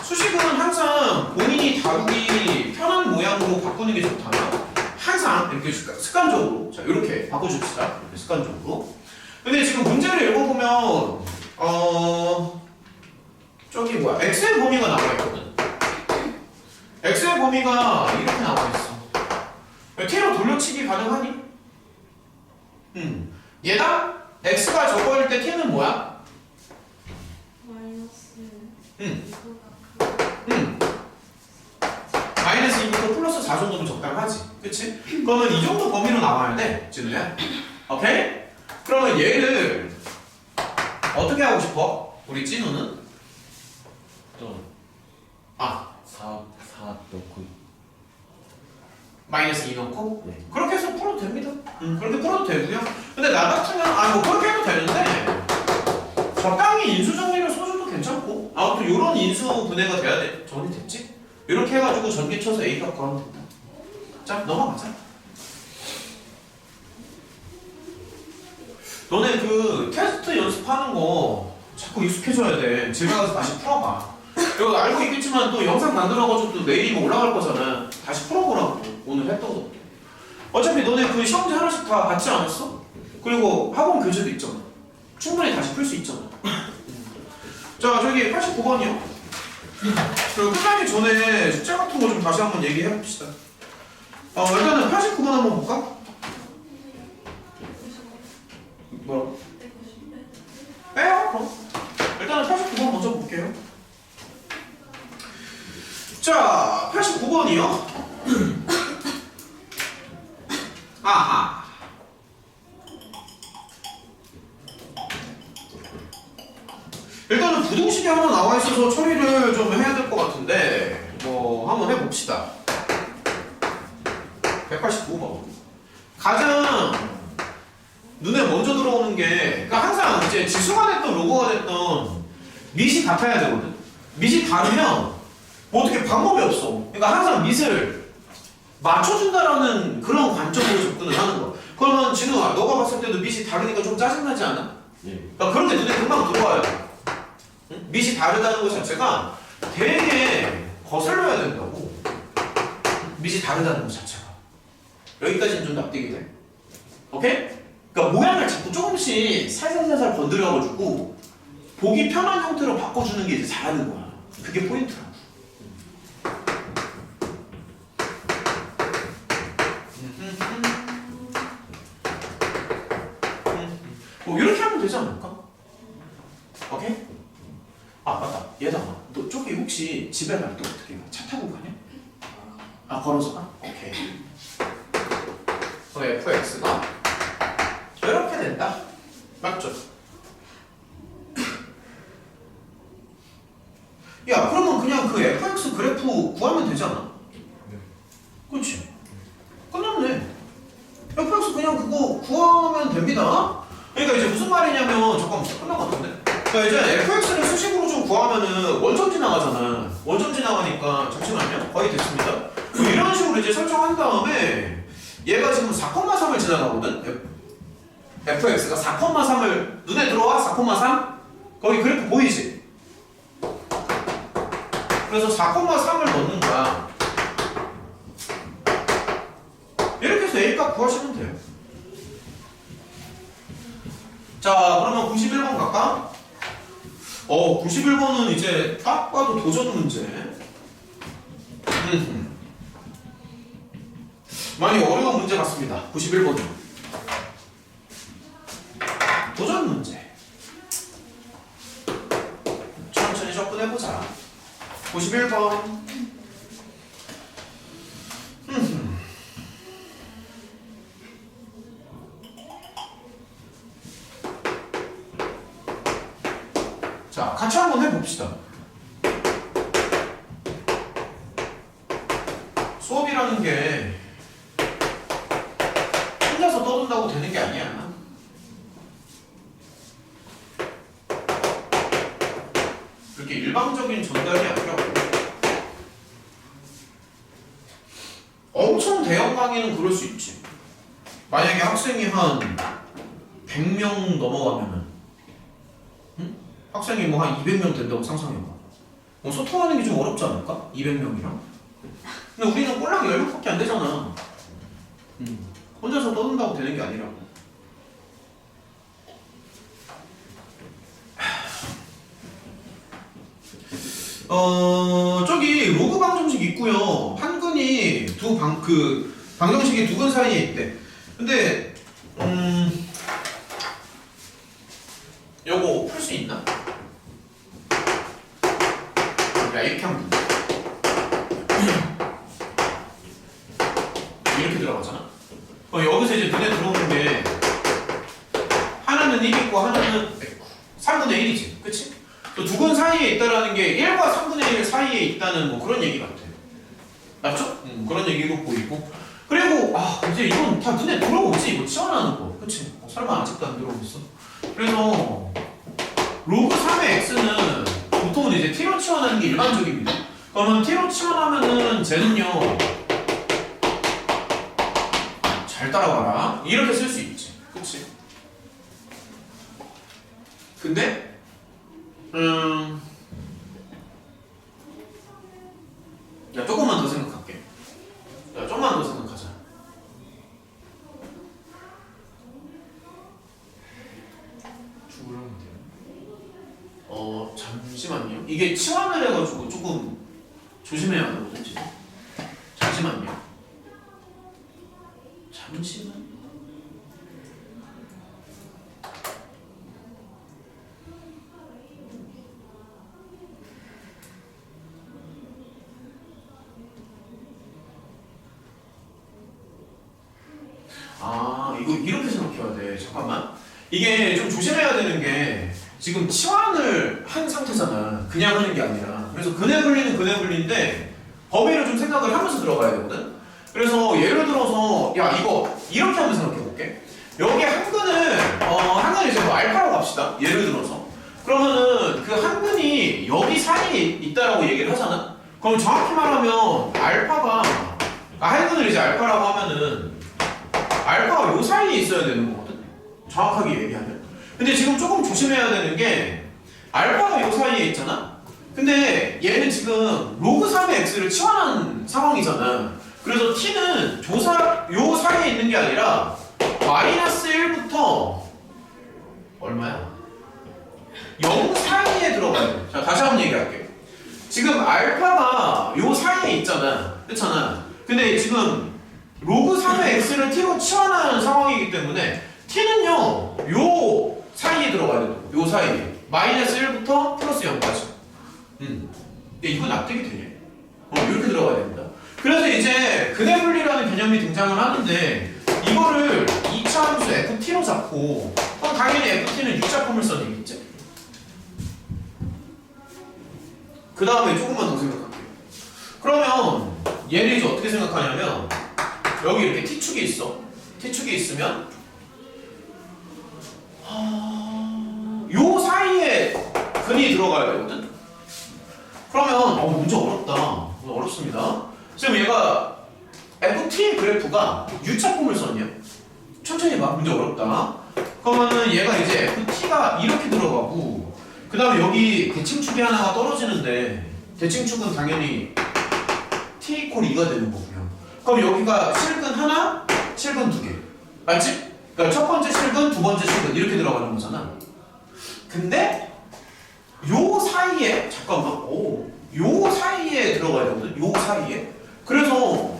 수식은 항상 본인이 다루기 편한 모양으로 바꾸는 게 좋다면 항상 이렇게 습관적으로 자 이렇게 바꿔줍시다. 이렇게 습관적으로. 근데 지금 문제를 읽어보면 저기 뭐야 x의 범위가 나와 있거든. x의 범위가 이렇게 나와 있어. t로 돌려치기 가능하니? 얘가 x가 저거일 때 t는 뭐야? 마이너스 2부터 플러스 4 정도면 적당하지. 그치? 그러면 이 정도 범위로 나와야 돼, 진우야. 오케이? 그러면 얘를 어떻게 하고 싶어? 우리 찐우는? 또 아, 4 넣고 마이너스 2 넣고? 네. 그렇게 해서 풀어도 됩니다. 그렇게 풀어도 되고요. 근데 나 같으면, 뭐 그렇게 해도 되는데, 적당히 인수 정리를 써줘도 괜찮고, 아무튼 요런 인수 분해가 돼야 돼. 정리됐지? 이렇게 해가지고 전개 쳐서 A값 구하면 된다. 자, 넘어가자. 너네 그 테스트 연습하는 거 자꾸 익숙해져야 돼. 집에 가서 다시 풀어봐. 이거 알고 있겠지만 또 영상 만들어가지고 또 내일이면 올라갈 거잖아. 다시 풀어보라고. 오늘 했던 거. 어차피 너네 그 시험지 하나씩 다 받지 않았어? 그리고 학원 교재도 있잖아. 충분히 다시 풀 수 있잖아. 자, 저기 89번이요. 그리고 끝나기 전에 숙제 같은 거 좀 다시 한번 얘기해 봅시다. 일단은 89번 한번 볼까? 뭐라고? 빼요, 그럼. 일단은 89번 먼저 볼게요. 자, 89번이요. 아하. 일단은 부등식이 하나 나와 있어서 처리를 좀 해야 될 것 같은데, 뭐, 한번 해봅시다. 189번. 가장 눈에 먼저 들어오는 게, 그러니까 항상 이제 지수가 됐던 로고가 됐던 밑이 같아야 되거든. 밑이 다르면 뭐 어떻게 방법이 없어. 그러니까 항상 밑을 맞춰준다라는 그런 관점으로 접근을 하는 거야. 그러면 진우아, 너가 봤을 때도 밑이 다르니까 좀 짜증나지 않아? 예. 그러니까 그런 게 눈에 금방 들어와요. 응? 밑이 다르다는 것 자체가 되게 거슬러야 된다고. 밑이 다르다는 것 자체가. 여기까지는 좀 납득이 돼. 오케이? 그러니까 모양을 자꾸 조금씩 살살살살 건드려가지고 보기 편한 형태로 바꿔주는 게 이제 잘하는 거야. 그게 포인트라고. 뭐 이렇게 하면 되지 않을까? 오케이? 아 맞다. 얘들아, 너 저기 혹시 집에 갈 때 어떻게 가? 차 타고 가냐? 아 걸어서 가? 오케이. fx가 이렇게 된다. 맞죠? 야, 그러면 그냥 그 fx 그래프 구하면 되지 않아? 그렇지? 끝났네. fx 그냥 그거 구하면 됩니다. 그러니까 이제 무슨 말이냐면, 잠깐만, 끝난 것 같은데? 그러니까 이제 fx를 수식으로 좀 구하면은 원점 지나가잖아. 원점 지나가니까, 잠시만요. 거의 됐습니다. 뭐 이런 식으로 이제 설정한 다음에 얘가 지금 4,3을 지나가거든? fx가 4,3을 눈에 들어와? 4,3? 거기 그래프 보이지? 그래서 4,3을 넣는 거야. 이렇게 해서 A값 구하시면 돼요. 자, 그러면 91번 갈까? 91번은 이제 딱 봐도 도전 문제. 많이 어려운 문제 같습니다. 91번은. 도전 문제. 천천히 접근해보자. 91번. 자, 같이 한번 해봅시다. 수업이라는 게 혼자서 떠든다고 되는 게 아니야. 그렇게 일방적인 전달이 아니라고. 엄청 대형 강의는 그럴 수 있지. 만약에 학생이 한 100명 넘어가면은, 학생이 뭐 한 200명 된다고 상상해봐. 소통하는 게 좀 어렵지 않을까? 200명이랑. 근데 우리는 꼴랑 10명밖에 안 되잖아. 혼자서 떠든다고 되는 게 아니라고. 저기 로그 방정식 있고요. 한근이 방정식이 두 근 사이에 있대. 근데 요거 풀 수 있나? 야, 이렇게 하면 된다. 이렇게 들어가잖아. 여기서 이제 눈에 들어오는 게 하나는 1 있고 하나는 3분의 1이지. 그치? 두 근 사이에 있다라는 게 1과 3분의 1 사이에 있다는 뭐 그런 얘기 같아. 맞죠? 그런 얘기로 보이고. 그리고 이제 이건 다 눈에 들어오지. 이거 치환하는 거. 그치? 설마 아직도 안 들어오겠어? 그래서 로그 3의 x는 보통은 이제 t로 치환하는 게 일반적입니다. 그러면 t로 치환하면은 쟤는요, 잘 따라와라. 이렇게 쓸 수 있지. 그치? 근데 야, 조금만 더 생각할게. 야, 좀만 더 생각하자. 죽으려면 돼요. 잠시만요. 이게 치환을 해가지고 조금 조심해야 하거든, 지금. 잠시만요. 잠시만. 이거 이렇게 생각해야 돼. 잠깐만. 이게 좀 조심해야 되는 게 지금 치환을 한 상태잖아. 그냥 하는 게 아니라. 그래서 근해 분리는 근해 분리인데 범위를 좀 생각을 하면서 들어가야 되거든. 그래서 예를 들어서 야, 이거 이렇게 한번 생각해 볼게. 여기 한 근을 이제 뭐 알파라고 합시다. 예를 들어서. 그러면은 그 한 근이 여기 사이에 있다라고 얘기를 하잖아. 그럼 정확히 말하면 알파가 한 근을 이제 알파라고 하면은 알파가 요 사이에 있어야 되는 거거든. 정확하게 얘기하면. 근데 지금 조금 조심해야 되는 게 알파가 요 사이에 있잖아. 근데 얘는 지금 로그 3의 x를 치환한 상황이잖아. 그래서 t는 요 사이에 있는 게 아니라 마이너스 1부터 얼마야? 0 사이에 들어가야 돼. 자, 다시 한번 얘기할게. 지금 알파가 요 사이에 있잖아. 그렇잖아. 근데 지금 로그 3의 x를 t로 치환하는 상황이기 때문에 t는요 요 사이에 들어가야 돼. 요 사이에 마이너스 1부터 플러스 0까지. 근데 이거 납득이 되냐? 이렇게 들어가야 됩니다. 그래서 이제 근해 분리라는 개념이 등장을 하는데 이거를 2차 함수 ft로 잡고 그럼 당연히 ft는 유자포물선 얘기겠지? 그 다음에 조금만 더 생각할게요. 그러면 얘를 이제 어떻게 생각하냐면 여기 이렇게 t축이 있어. t축이 있으면 요 사이에 근이 들어가야 되거든? 그러면 문제 어렵다. 어렵습니다. 지금 얘가 ft 그래프가 U차 포물선이야. 천천히 봐. 문제 어렵다. 그러면은 얘가 이제 FT가 이렇게 들어가고 그 다음에 여기 대칭축이 하나가 떨어지는데 대칭축은 당연히 T 이퀄 2가 되는 거고요. 그럼 여기가 실근 하나, 실근 두 개. 맞지? 그러니까 첫 번째 실근, 두 번째 실근 이렇게 들어가는 거잖아. 근데 요 사이에 잠깐만, 요 사이에 들어가야 되거든. 요 사이에. 그래서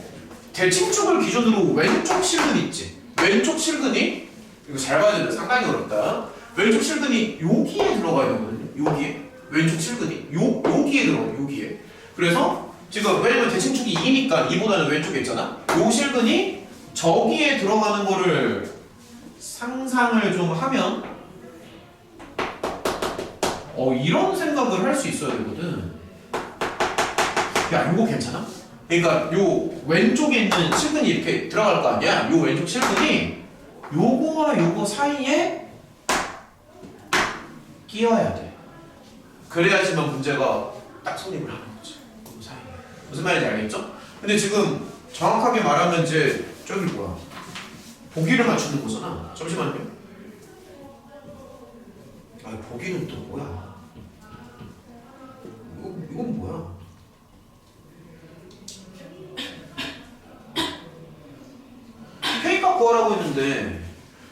대칭축을 기준으로 왼쪽 실근 있지. 왼쪽 실근이 이거 잘 봐야 되는데 상당히 어렵다. 왼쪽 실근이 여기에 들어가야 되거든요. 여기에 왼쪽 실근이 여기에 들어가. 여기에. 그래서 지금 왜냐면 대칭축이 2니까 2보다는 왼쪽에 있잖아. 요 실근이 저기에 들어가는 거를 상상을 좀 하면 이런 생각을 할 수 있어야 되거든. 야, 이거 괜찮아? 그러니까 요 왼쪽에 있는 실근이 이렇게 들어갈 거 아니야? 요 왼쪽 실근이 요거와 요거 사이에 끼어야 돼. 그래야지만 문제가 딱 성립을 하는 거지. 그 사이에. 무슨 말인지 알겠죠? 근데 지금 정확하게 말하면 이제 저기 뭐야? 보기를 맞추는 거잖아. 잠시만요. 아, 보기는 또 뭐야? 이건 뭐야? K값 구하라고 했는데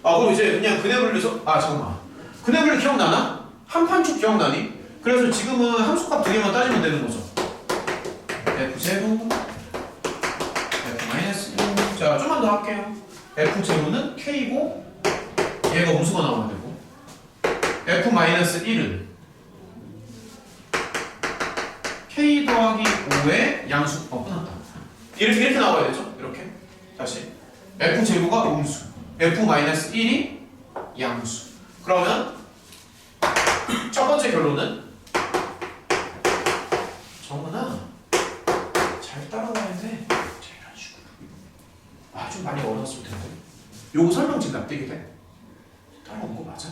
그럼 이제 그냥 근해분리해서 잠깐만. 근해분리 기억나나? 한판축 기억나니? 그래서 지금은 함수값 두 개만 따지면 되는 거죠. F0 F-1 자, 좀만 더 할게요. F0는 K고 얘가 음수가 나와야 되고 F-1은 K 더하기 5의 양수 끝났다. 이렇게 나와야 되죠? 이렇게 다시 F0가 음수 F-1이 양수. 그러면 첫 번째 결론은 정은아 잘 따라와야 돼. 이런 식으로. 좀 많이 어려웠을 텐데. 요거 설명 지금 납득이 돼? 따라온 거 맞아?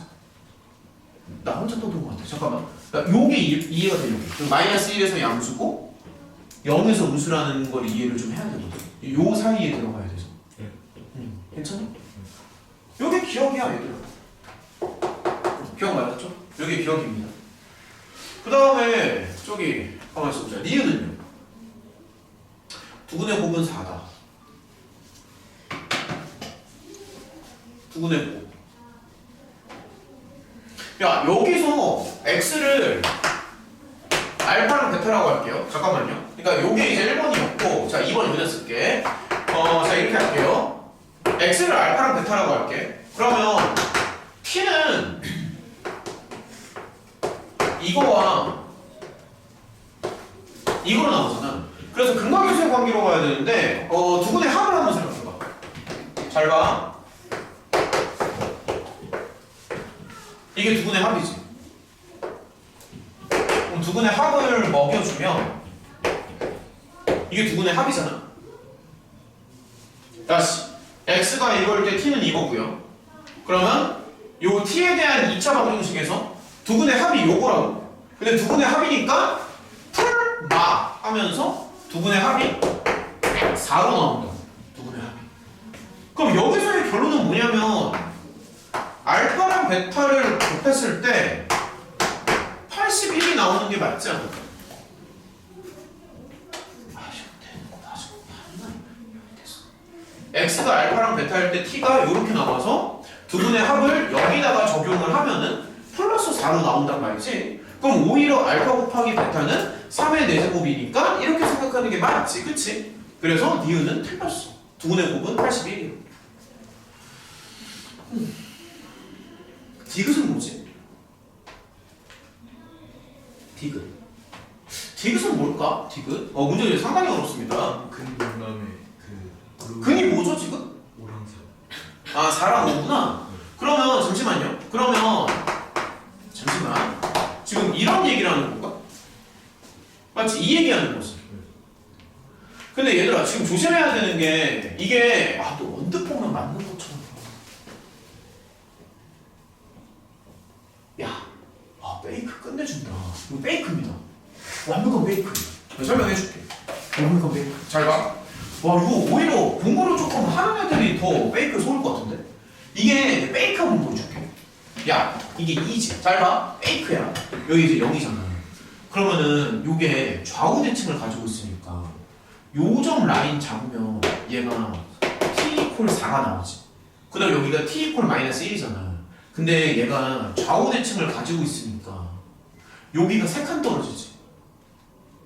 나 혼자 떠든 거 같아. 잠깐만. 그러니까 요게 이해가 돼. 요게. 마이너스 1에서 양수고 0에서 음수라는 걸 이해를 좀 해야 되거든. 요 사이에 들어가야 돼서. 괜찮아? 요게 기억이야, 얘들아. 기억 맞았죠? 요게 기억입니다. 그 다음에 저기 가만히 있어보자. 니은은요? 두근의 곱은 4다. 두근의 곱. 야, 여기서 x를 알파랑 베타라고 할게요. 잠깐만요. 그러니까 요게 이제 1번이었고, 자 2번 여기다 쓸게. 자 이렇게 할게요. x를 알파랑 베타라고 할게. 그러면 t는 이거와 이거로 나오잖아. 그래서 근각유수의 관계로 가야 되는데 두근의 합을 한번 생각해봐. 잘 봐. 이게 두근의 합이지. 그럼 두근의 합을 먹여주면 이게 두근의 합이잖아. 다시 x가 이걸 때 t는 이거고요. 그러면 요 t에 대한 2차 방정식에서 두근의 합이 요거라고. 근데 두근의 합이니까 풀마 하면서 두근의 합이 4로 나온다. 두근의 합이. 그럼 여기서의 결론은 뭐냐면 알파랑 베타를 곱했을 때 81이 나오는 게 맞지 않을까? x가 알파랑 베타일 때 t가 이렇게 나와서 두분의 합을 여기다가 적용을 하면은 플러스 4로 나온단 말이지. 그럼 오히려 알파 곱하기 베타는 3의 4제곱이니까 이렇게 생각하는 게 맞지, 그치? 그래서 니은은 틀렸어. 두분의 곱은 81이에요. 디귿은 뭐지? 디귿은 뭘까? 디귿? 문제 상당히 어렵습니다. 그다음에 근이 뭐죠 지금? 오랑색. 4랑 5구나? 그러면 잠시만요. 잠시만. 지금 이런 얘기를 하는 건가? 맞지? 이 얘기하는 거지. 근데 얘들아 지금 조심해야 되는 게 이게 또 언뜻 보면 맞는 것처럼. 야, 페이크 끝내준다. 이거 페이크입니다. 완벽한 페이크. 설명해줄게. 완벽한 페이크. 잘 봐. 와, 이거 오히려 공부를 조금 하는 애들이 더 페이크 속을 것 같은데? 이게 페이크 한번 보여줄게. 야, 이게 2지. 잘 봐. 페이크야. 여기 이제 0이잖아. 그러면은 요게 좌우 대칭을 가지고 있으니까 요점 라인 잡으면 얘가 t 이퀄 4가 나오지. 그 다음 여기가 t 이퀄 마이너스 1이잖아. 근데 얘가 좌우 대칭을 가지고 있으니까 여기가 3칸 떨어지지.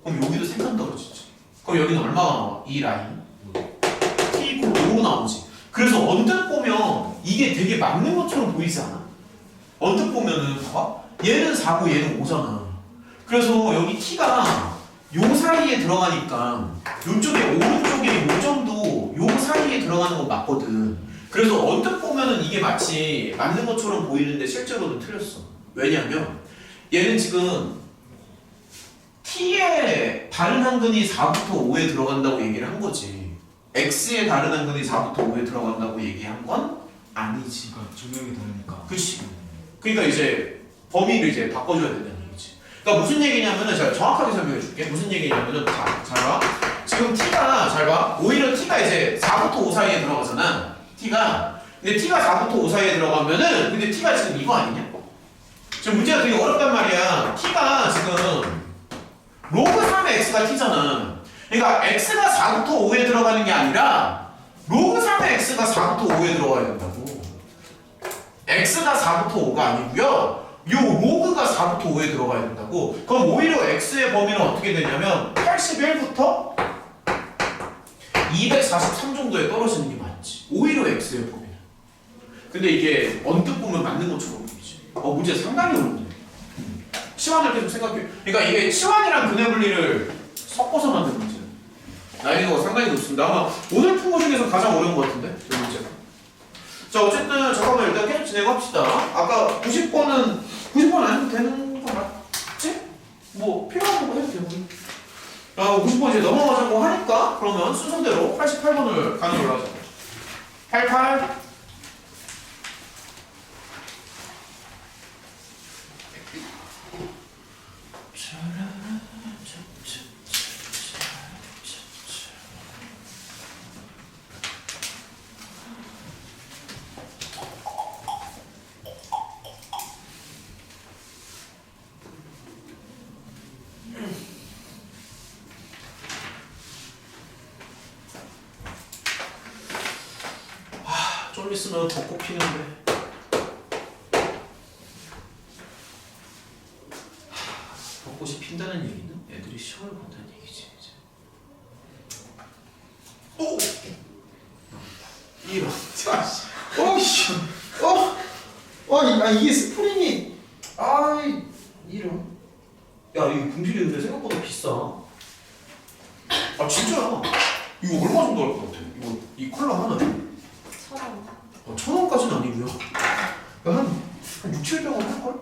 그럼 여기도 3칸 떨어지지. 그럼 여기는 얼마가 나와? 이 라인 t 이퀄 5로 나오지. 그래서 언뜻 보면 이게 되게 맞는 것처럼 보이지 않아? 언뜻 보면은 봐봐. 얘는 4고 얘는 5잖아. 그래서 여기 t가 요 사이에 들어가니까 요쪽에 오른쪽에 요 점도 요 사이에 들어가는 건 맞거든. 그래서 언뜻 보면은 이게 마치 맞는 것처럼 보이는데 실제로는 틀렸어. 왜냐면 얘는 지금 t의 다른 한근이 4부터 5에 들어간다고 얘기를 한 거지. x의 다른 한근이 4부터 5에 들어간다고 얘기한 건 아니지. 그러니까 조명이 다르니까. 그치. 그러니까 이제 범위를 이제 바꿔줘야 된다는 얘기지. 그러니까 무슨 얘기냐면은 제가 정확하게 설명해 줄게. 무슨 얘기냐면은 잘 봐. 지금 t가 잘 봐. 오히려 t가 이제 4부터 5 사이에 들어가잖아. t가. 근데 t가 4부터 5 사이에 들어가면은 근데 t가 지금 이거 아니냐? 지금 문제가 되게 어렵단 말이야. t가 지금 로그 3의 x가 t잖아. 그러니까 x가 4부터 5에 들어가는 게 아니라 로그 3의 x가 4부터 5에 들어가야 된다고. x가 4부터 5가 아니고요. 요 로그가 4부터 5에 들어가야 된다고. 그럼 오히려 x의 범위는 어떻게 되냐면 81부터 243 정도에 떨어지는 게 맞지. 오히려 x의 범위는. 근데 이게 언뜻 보면 맞는 것처럼 보이지. 문제 상당히 어렵네. 치환을 계속 생각해. 그러니까 이게 치환이랑 근해 분리를 섞어서 만든 문제. 난이도가 상당히 높습니다. 아마 오늘 푼 거 중에서 가장 어려운 것 같은데, 이 문제가. 자, 어쨌든 잠깐만 일단 계속 진행합시다. 아까 90번은 안 해도 되는 거 맞지? 뭐 필요한 거 해도 되고. 90번 이제 넘어가자고 하니까 그러면 순서대로 88번을 가는 걸로 하자. 88. 좀 있으면 벚꽃 피는데. 벚꽃이 핀다는 얘기는 애들이 시험을 본다는 얘기지. 이제. 오! 이런. 자식. 어이씨. 이게 스프링이. 이런. 야, 이거 분필이 근데 생각보다 비싸. 진짜야. 이거 얼마 정도 할 것 같아? 이거 이 컬러 하나에? 1,000원. 1,000원까지는 아니고요. 한 6, 700원 할걸?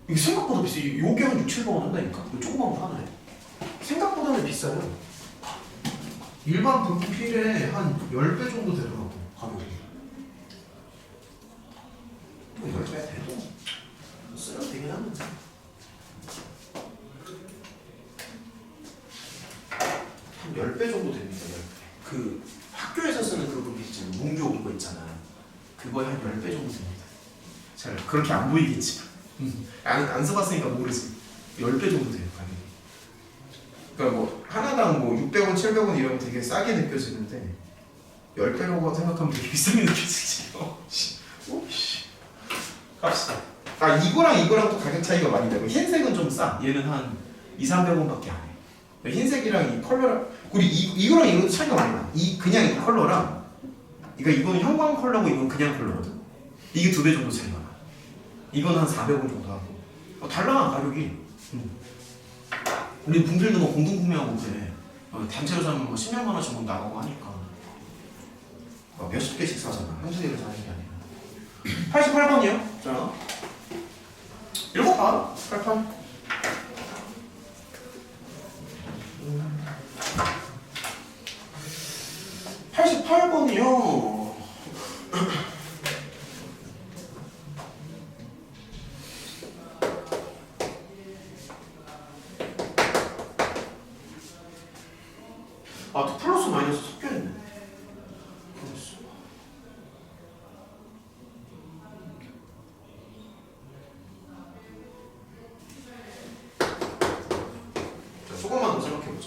이게 생각보다 비싸. 요게 한 6, 700원 한다니까. 이 조그만 거 하나에. 생각보다는 비싸요. 일반 분필에 한 10배 정도 되더라고, 가격이. 뭐 10배 돼도 쓰면 되긴 하는데. 한 10배 정도 됩니다, 10배. 그 학교에서 쓰는 그 분필 있잖아. 뭉교 온 거 있잖아. 그거에 한 10배 정도 됩니다. 잘 그렇게 안 보이겠지만 안 써봤으니까 모르지. 10배 정도 돼요, 가격이. 그러니까 뭐 하나당 뭐 600원, 700원 이러면 되게 싸게 느껴지는데 10배라고 생각하면 되게 비싸게 느껴지지. 갑시다. 이거랑 또 가격 차이가 많이 나고 흰색은 좀 싸. 얘는 한 2, 300원밖에 안 해. 흰색이랑 이 컬러랑 그리고 이거랑 이거 차이가 많이 나. 그냥 이 컬러랑 그러니까 이거는 형광 컬러고 이건 그냥 컬러거든. 이게 2배 정도 차이가 나. 이건 한 400원 정도 하고. 달라 가격이. 우리 분필도 뭐 공동 구매하고 그래. 단체로 사면 뭐 10몇만 원씩 뭐 나가고 하니까. 몇십 개씩 사잖아. 한두 개를 사는 게 아니라. 88번이요. 자, 읽어봐. 88. (88번이요) 또 플러스 마이너스 섞여있네. 플러스.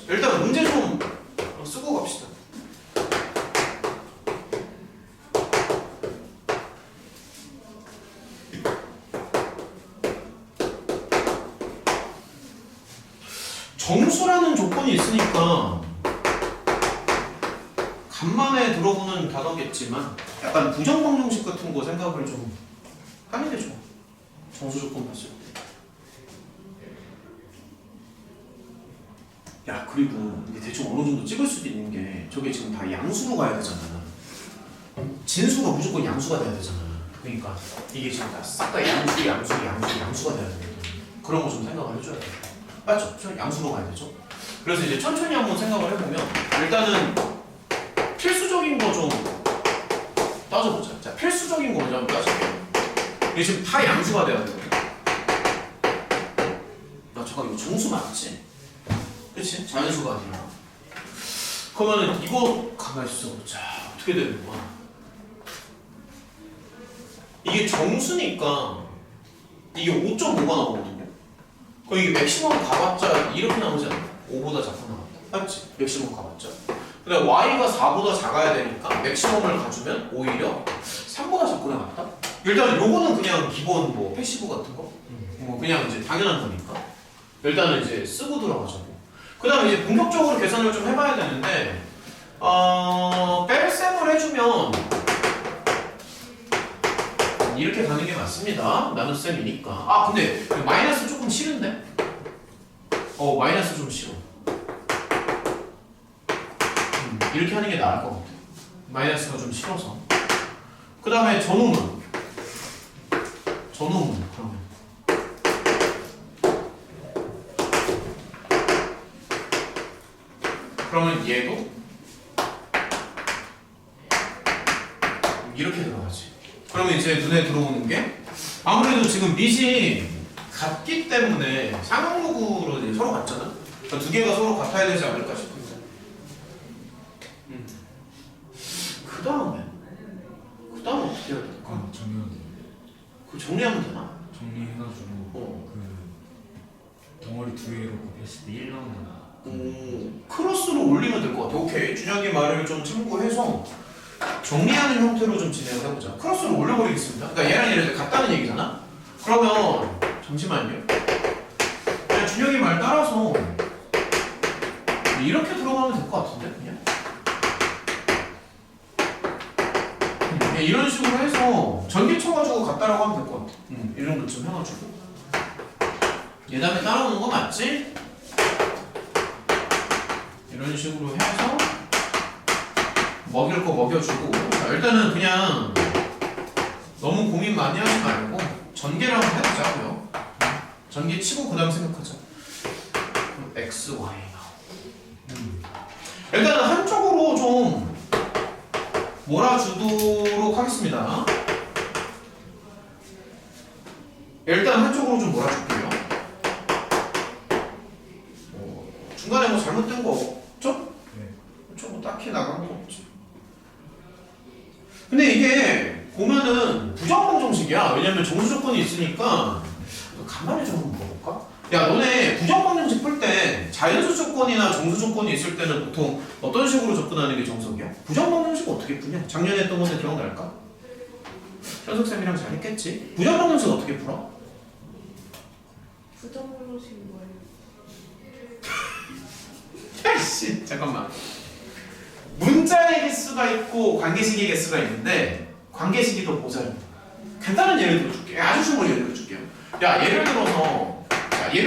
일단 문제 좀 쓰고 갑시다. 정수라는 조건이 있으니까 간만에 들어보는 단어겠지만 약간 부정방정식 같은 거 생각을 좀 하는 게 좋아. 정수 조건 봤을 때. 야, 그리고 이게 대충 어느 정도 찍을 수도 있는 게 저게 지금 다 양수로 가야 되잖아. 진수가 무조건 양수가 돼야 되잖아. 그러니까 이게 지금 다 싹 다 양수가 돼야 되거든. 그런 거 좀 생각을 해줘야 돼. 맞죠? 저 양수로 가야 되죠. 그래서 이제 천천히 한번 생각을 해보면 일단은 필수적인 거 좀 따져보자. 자, 필수적인 거 먼저 한번 따져볼게요. 이게 지금 다 양수가 돼야 되거든. 야, 잠깐 이거 정수 맞지? 그치? 자연수가 아니라. 그러면은 이거 가만히 있어. 자, 어떻게 되는 거야? 이게 정수니까 이게 5.5가 나오거든요. 그럼 이게 맥시멈 가봤자 이렇게 나오지 않나? 5보다 작고 나왔다. 맞지? 맥시멈 가봤자. 근데 y가 4보다 작아야 되니까 맥시멈을 가주면 오히려 3보다 작고 나왔다? 일단 요거는 그냥 기본 뭐 패시브 같은 거? 뭐 그냥 이제 당연한 거니까. 일단은 이제 쓰고 들어가자고. 그 다음에 이제 본격적으로 계산을 좀 해봐야 되는데 뺄셈을 해주면 이렇게 가는 게 맞습니다. 나눗셈이니까. 아, 근데 마이너스 조금 싫은데? 마이너스 좀 싫어. 이렇게 하는 게 나을 것 같아. 마이너스가 좀 싫어서. 그 다음에 전후문 그러면 얘도 이렇게 들어가지. 그러면 이제 눈에 들어오는 게 아무래도 지금 밑이 같기 때문에 상응무구로 이제 서로 같잖아. 그러니까 두 개가 서로 같아야 되지 않을까 싶은데. 그 다음에 어떻게 해야 될까? 정리하면 그 정리하면 되나? 정리해가지고 그 덩어리 두 개로 곱했을 때 1 나오는 크로스로 올리면 될 것 같아. 오케이. 준혁이 말을 좀 참고해서 정리하는 형태로 좀 진행을 해보자. 크로스로 올려버리겠습니다. 그러니까 얘랑 얘를 같다는 얘기잖아? 그러면 잠시만요. 그냥 준혁이 말 따라서 이렇게 들어가면 될 것 같은데 그냥? 그냥 이런 식으로 해서 전개 쳐가지고 같다라고 하면 될 것 같아. 이 정도쯤 해가지고 얘 다음에 따라오는 거 맞지? 이런 식으로 해서 먹일 거 먹여주고. 자, 일단은 그냥 너무 고민 많이 하지 말고 전개를 한번 해보자고요. 전개 치고 그 다음 생각하자. 그럼 x, y 나오고. 일단은 한쪽으로 좀 몰아주도록 하겠습니다. 일단 한쪽으로 좀 몰아줄게요. 중간에 뭐 잘못된 거 없죠? 네. 그렇죠? 뭐 딱히 나간 거 없지. 근데 이게 보면은 부정방정식이야. 왜냐면 정수 조건이 있으니까. 간만에 좀 한번 물어볼까? 야, 너네 부정방정식 풀 때 자연수 조건이나 정수 조건이 있을 때는 보통 어떤 식으로 접근하는 게 정석이야? 부정방정식 어떻게 푸냐? 작년에 했던 건데 기억날까? 현석쌤이랑 잘 했겠지? 부정방정식 어떻게 풀어? 부정방정식이 뭐예요? 야이씨, 잠깐만. 문자의 개수가 있고 관계식의 개수가 있는데 관계식이 더 모자랍니다. 간단한 예를 들어줄게. 아주 쉬운 예를 들어줄게요. 야, 예를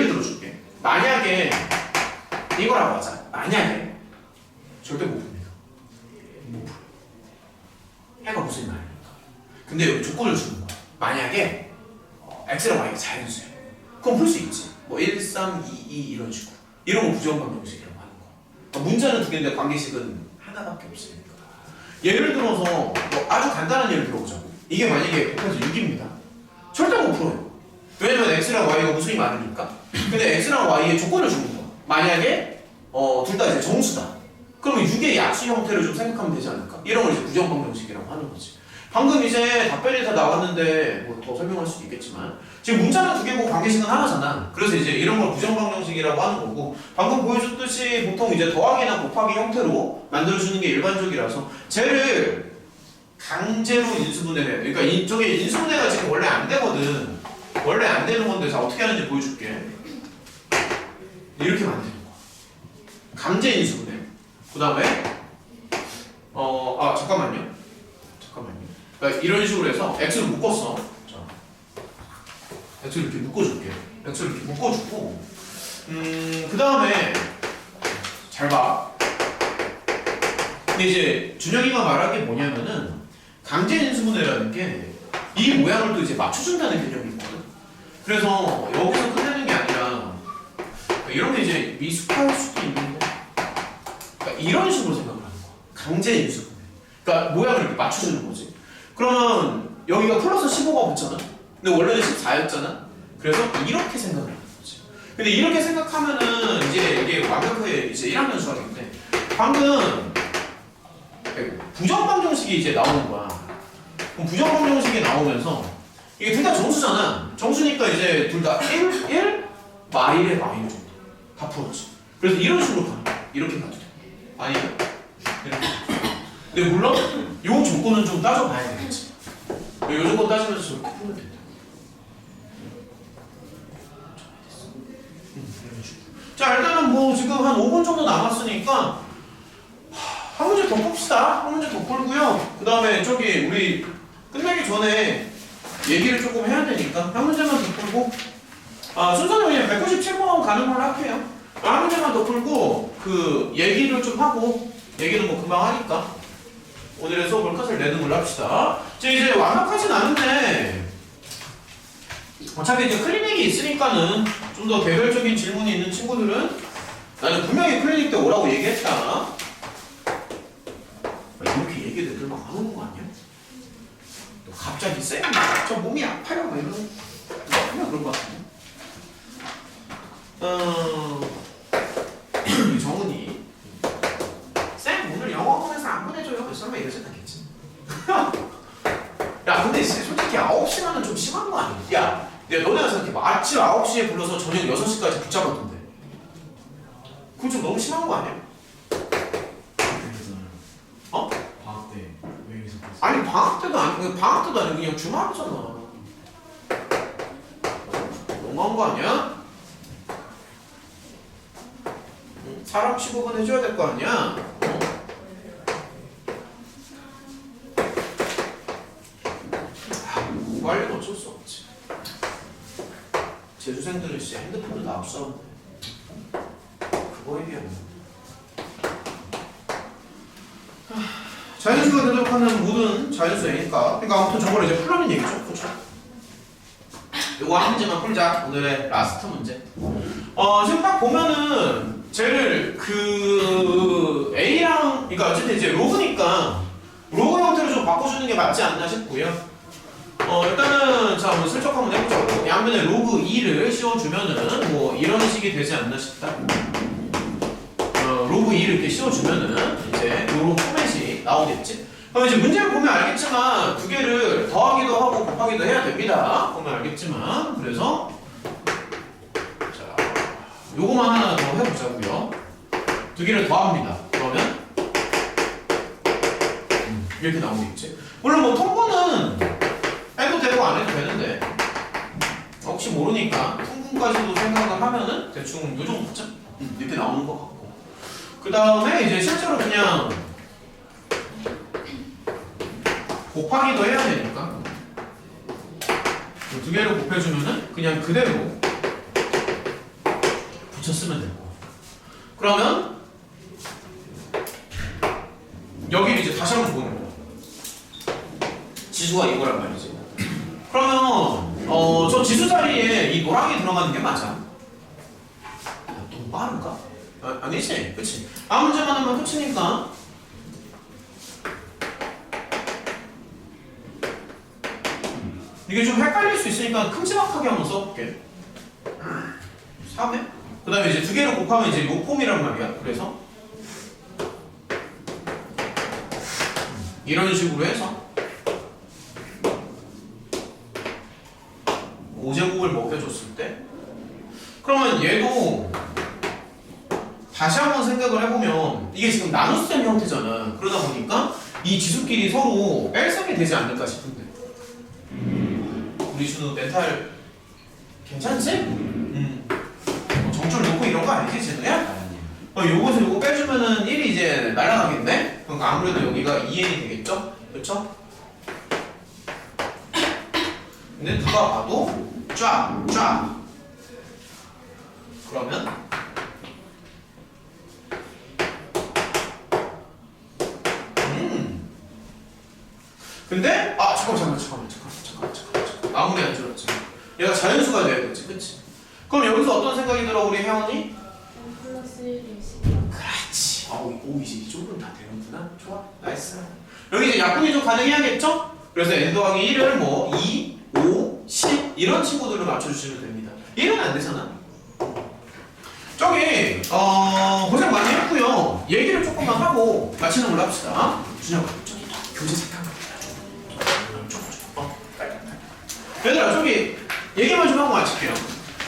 들어줄게. 만약에 이거라고 하자. 만약에 절대 못 풉니다. 못 풀어. 해가 무슨 말입니까? 근데 여기 조건을 주는 거야. 만약에 x랑 y가 자연수야. 그럼 풀 수 있지. 뭐 1, 3, 2, 2 이런 식으로. 이런 거 부정방정식이라고 하는 거. 그러니까 문자는 두 개인데 관계식은 하나밖에 없으니까. 예를 들어서 뭐 아주 간단한 예를 들어보자고. 이게 만약에 곱해서 6입니다. 절대 못 풀어요. 왜냐면 x랑 y가 무수히 많으니까. 근데 x랑 y의 조건을 주는 거야. 만약에 둘 다 이제 정수다. 그러면 6의 약수 형태를 좀 생각하면 되지 않을까? 이런 걸 이제 부정방정식이라고 하는 거지. 방금 이제 답변이 다 나왔는데 뭐 더 설명할 수도 있겠지만 지금 문자는 2개고 관계식은 하나잖아. 그래서 이제 이런 걸 부정방정식이라고 하는 거고 방금 보여줬듯이 보통 이제 더하기나 곱하기 형태로 만들어주는 게 일반적이라서 쟤를 강제로 인수분해를 해야 돼. 그러니까 이쪽에 인수분해가 지금 원래 안 되거든. 원래 안 되는 건데 자 어떻게 하는지 보여줄게. 이렇게 만드는 거야. 강제 인수분해. 그 다음에 잠깐만요. 그러니까 이런 식으로 해서 x를 묶었어. 자, x를 이렇게 묶어줄게. x를 이렇게 묶어주고 그 다음에 잘 봐. 근데 이제 준영이가 말한 게 뭐냐면은 강제 인수분해라는 게 이 모양을 또 이제 맞춰준다는 개념이 있거든. 그래서 여기서 끝내는 게 아니라 이런 게 이제 미숙할 수도 있는데 그러니까 이런 식으로 생각을 하는 거야. 강제 인수분해. 그러니까 모양을 이렇게 맞춰주는 거지. 그러면 여기가 플러스 15가 붙잖아. 근데 원래는 14였잖아. 그래서 이렇게 생각을 하는 거지. 근데 이렇게 생각하면은 이제 이게 완벽하게 이제 1학년 수학인데 방금 부정방정식이 이제 나오는 거야. 그럼 부정방정식이 나오면서 이게 둘 다 정수잖아. 정수니까 이제 둘 다 1, 마일에 마일 정도. 다 풀었지. 그래서 이런 식으로 가는 거야. 이렇게 가도 돼. 아니면 이렇게. 근데 물론 요 조건은 좀 따져봐야 되겠지. 요 조건 따지면서 저렇게 풀면 된다. 자 일단은 뭐 지금 한 5분 정도 남았으니까 한 문제 더 풉시다. 한 문제 더 풀고요. 그 다음에 저기 우리 끝나기 전에 얘기를 조금 해야 되니까 한 문제만 더 풀고 순서는 그냥 197번 가는 걸로 할게요. 한 문제만 더 풀고 그 얘기를 좀 하고 얘기는 뭐 금방 하니까 오늘의 수업을 컷을 내는 걸로 합시다. 이제 완벽하진 않은데 어차피 이제 클리닉이 있으니까는 좀 더 개별적인 질문이 있는 친구들은 나는 분명히 클리닉 때 오라고 얘기했다. 이렇게 얘기해도 애들 막 안 오는 거 아니야? 또 갑자기 쌤, 저 몸이 아파요 막 이러는 거 그럴 것 같은데. 정은이 쌤 오늘 영어 학원에서 안 보내줘요. 설마 이럴 생각했지? 야 근데 솔직히 9시간은 좀 심한 거 아니야? 야 너네가 생각해. 아침 9시에 불러서 저녁 6시까지 붙잡았던데 그건 좀 너무 심한 거 아니야? 어? 방학 때 왜 여기서 봤어? 아니 방학 때도 아니고 그냥 주말이잖아. 너무한 거 아니야? 사람 취급은 해줘야 될 거 아니야? 관리는 어쩔 수 없지. 재수생들은 진짜 핸드폰도 다 앞서는데 그거에 비하면 자연수가 대적하는 모든 자연수의 N값. 그러니까 아무튼 저걸 이제 풀라는 얘기죠. 그렇죠? 요거 한 문제만 풀자. 오늘의 라스트 문제. 지금 딱 보면은 쟤를 그 A랑 그러니까 어쨌든 이제 로그니까 로그 형태로 좀 바꿔주는 게 맞지 않나 싶고요. 일단은 자 한번 슬쩍 한번 해보자고. 양면에 로그 2를 씌워주면은 뭐 이런 식이 되지 않나 싶다. 로그 2를 이렇게 씌워주면은 이제 요런 포맷이 나오겠지. 그럼 이제 문제를 보면 알겠지만 두 개를 더하기도 하고 곱하기도 해야 됩니다. 보면 알겠지만 그래서 자 요거만 하나 더 해보자고요. 두 개를 더합니다. 그러면 이렇게 나오겠지. 물론 뭐 통분은 해도 되고 안 해도 되는데 혹시 모르니까 통분까지도 생각을 하면은 대충 요 정도죠. 이렇게 나오는 것 같고 그 다음에 이제 실제로 그냥 곱하기도 해야 되니까 두 개를 곱해주면은 그냥 그대로 붙였으면 되고 그러면 여기를 이제 다시 한번 보는 거야. 지수가 이거란 말이지. 그러면 저 지수 자리에 이 노랑이 들어가는 게 맞아. 너무 빠른가? 아니지, 그치? 아무 문제만 하면 끝이니까. 이게 좀 헷갈릴 수 있으니까 큼지막하게 한번 써볼게. 3회? 그 다음에 이제 두 개를 곱하면 이제 요 폼이란 말이야. 그래서 이런 식으로 해서 그러면 얘도 다시 한번 생각을 해보면 이게 지금 나눗셈 형태잖아. 그러다 보니까 이 지수끼리 서로 뺄셈이 되지 않을까 싶은데. 우리 준우 멘탈 괜찮지? 정줄 놓고 이런 거 아니지, 진우야? 요것을 요거 빼주면은 1이 이제 날아가겠네? 그러니까 아무래도 여기가 2n이 되겠죠? 그렇죠? 근데 누가 봐도 쫙 그러면 근데 잠깐만 아무리 안 줄었지. 얘가 자연수가 돼야겠지, 그치? 그럼 여기서 어떤 생각이 들어 우리 혜원이? N 플러스 1이 10이야. 그렇지. 이제 이 정도는 다 되는구나. 좋아, 나이스. 여기 이제 약분이 좀 가능해야겠죠? 그래서 n 더하기 1을 뭐 2, 5, 10 이런 친구들로 맞춰주시면 됩니다. 1은 안 되잖아. 저기 고생 많이 했고요. 얘기를 조금만 하고 마치는 걸로 합시다. 준혁아, 저기 교재 색깔 얘들아, 저기 얘기만 좀 하고 마칠게요.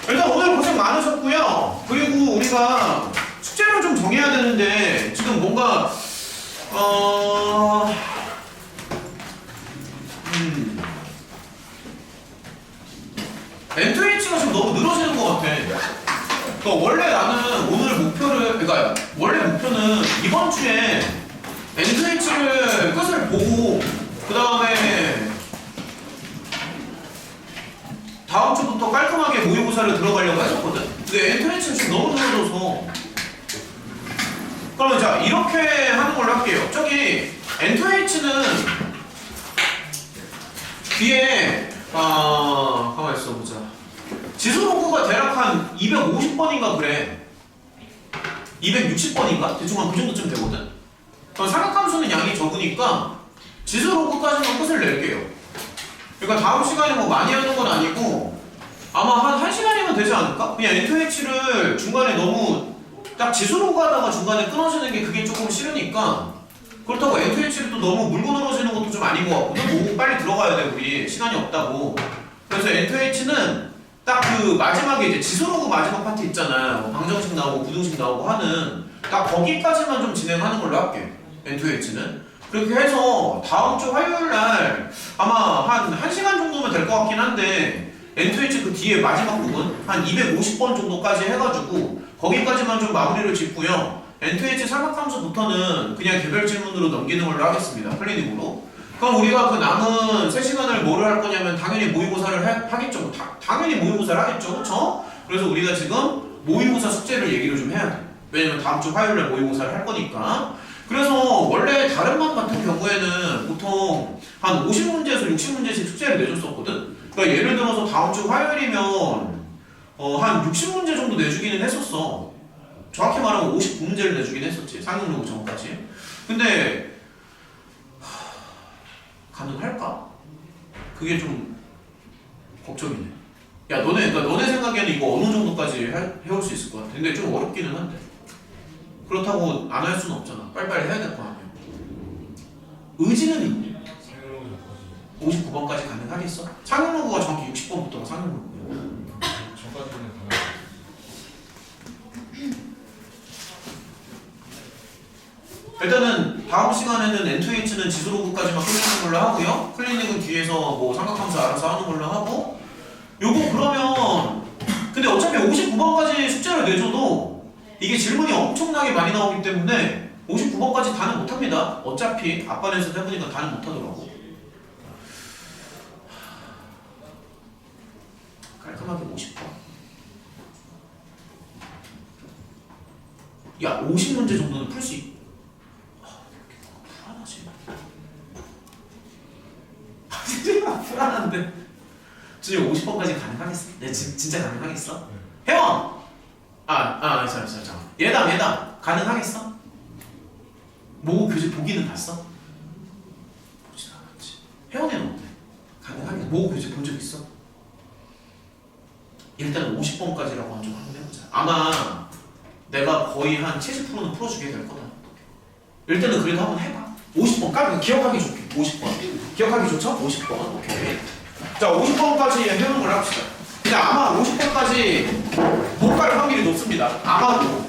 일단 오늘 고생 많으셨고요. 그리고 우리가 숙제를 좀 정해야 되는데 지금 뭔가 N2H가 지금 너무 늘어지는 것 같아. 그러니까 원래 나는 오늘 목표를, 그러니까 원래 목표는 이번 주에 N2H를 끝을 보고 그 다음에 다음 주부터 깔끔하게 모의고사를 들어가려고 했었거든. 근데 N2H는 지금 너무 늘어져서. 그러면 자, 이렇게 하는 걸로 할게요. 저기 N2H는 뒤에 가만히 있어 보자. 지수로그가 대략 한 250번인가 그래. 260번인가? 대충 한 그 정도쯤 되거든. 그럼 삼각함수는 양이 적으니까 지수로그까지만 끝을 낼게요. 그러니까 다음 시간에 뭐 많이 하는 건 아니고 아마 한 1시간이면 되지 않을까? 그냥 N2H를 중간에 너무 딱 지수로 가다가 중간에 끊어지는 게 그게 조금 싫으니까. 그렇다고 N2H를 또 너무 물고 늘어지는 것도 좀 아닌 것 같거든. 뭐 빨리 들어가야 돼, 우리 시간이 없다고. 그래서 N2H는 딱 그 마지막에 이제 지수로그 마지막 파트 있잖아. 뭐 방정식 나오고 부등식 나오고 하는 딱 거기까지만 좀 진행하는 걸로 할게. N2H는 그렇게 해서 다음 주 화요일 날 아마 한 1시간 정도면 될 것 같긴 한데 N2H 그 뒤에 마지막 부분 한 250번 정도까지 해가지고 거기까지만 좀 마무리를 짓고요. N2H 삼각함수부터는 그냥 개별 질문으로 넘기는 걸로 하겠습니다. 플래닝으로. 그럼 우리가 그 남은 3시간을 뭐를 할 거냐면 당연히 모의고사를 하겠죠. 당연히 모의고사를 하겠죠. 그렇죠? 그래서 우리가 지금 모의고사 숙제를 얘기를 좀 해야 돼. 왜냐면 다음 주 화요일에 모의고사를 할 거니까. 그래서 원래 다른 반 같은 경우에는 보통 한 50문제에서 60문제씩 숙제를 내줬었거든. 그러니까 예를 들어서 다음 주 화요일이면 한 60문제 정도 내주기는 했었어. 정확히 말하면 59문제를 내주긴 했었지. 상용로그 전까지. 근데 가능할까? 그게 좀 걱정이네. 야, 그러니까 너네 생각에는 이거 어느 정도까지 해올 수 있을 것 같아. 근데 좀 어렵기는 한데. 그렇다고 안 할 수는 없잖아. 빨리빨리 해야 될 거 아니야. 의지는 있니? 59번까지 가능하겠어? 상용로그가 정확히 60번부터가 상용로그야. 저까지는 가능. 일단은 다음 시간에는 N2H는 지수로그까지만 클리닉 걸로 하고요. 클리닉은 뒤에서 뭐 삼각함수 알아서 하는 걸로 하고. 요거 그러면 근데 어차피 59번까지 숙제를 내줘도 이게 질문이 엄청나게 많이 나오기 때문에 59번까지 다는 못합니다. 어차피 앞반에서 해보니까 다는 못하더라고. 깔끔하게 50번. 야, 50문제 정도는 풀 수 있. 불안하지. 불안한데. 진짜 50번까지 가능하겠어? 네, 진짜 가능하겠어? 혜원! 잠깐. 예담. 가능하겠어? 뭐 교재 보기는 봤어? 보지도 않았지. 혜원이는 어때? 가능하겠어? 뭐 교재 본 적 있어? 일단 50번까지라고 한번 해보자. 아마 내가 거의 한 70%는 풀어주게 될 거다. 일단은 그래도 한번 해봐. 50번 까면 기억하기 좋게. 50번. 기억하기 좋죠? 50번. 오케이. 자, 50번까지 해보는 걸 합시다. 근데 아마 50번까지 못 갈 확률이 다 하고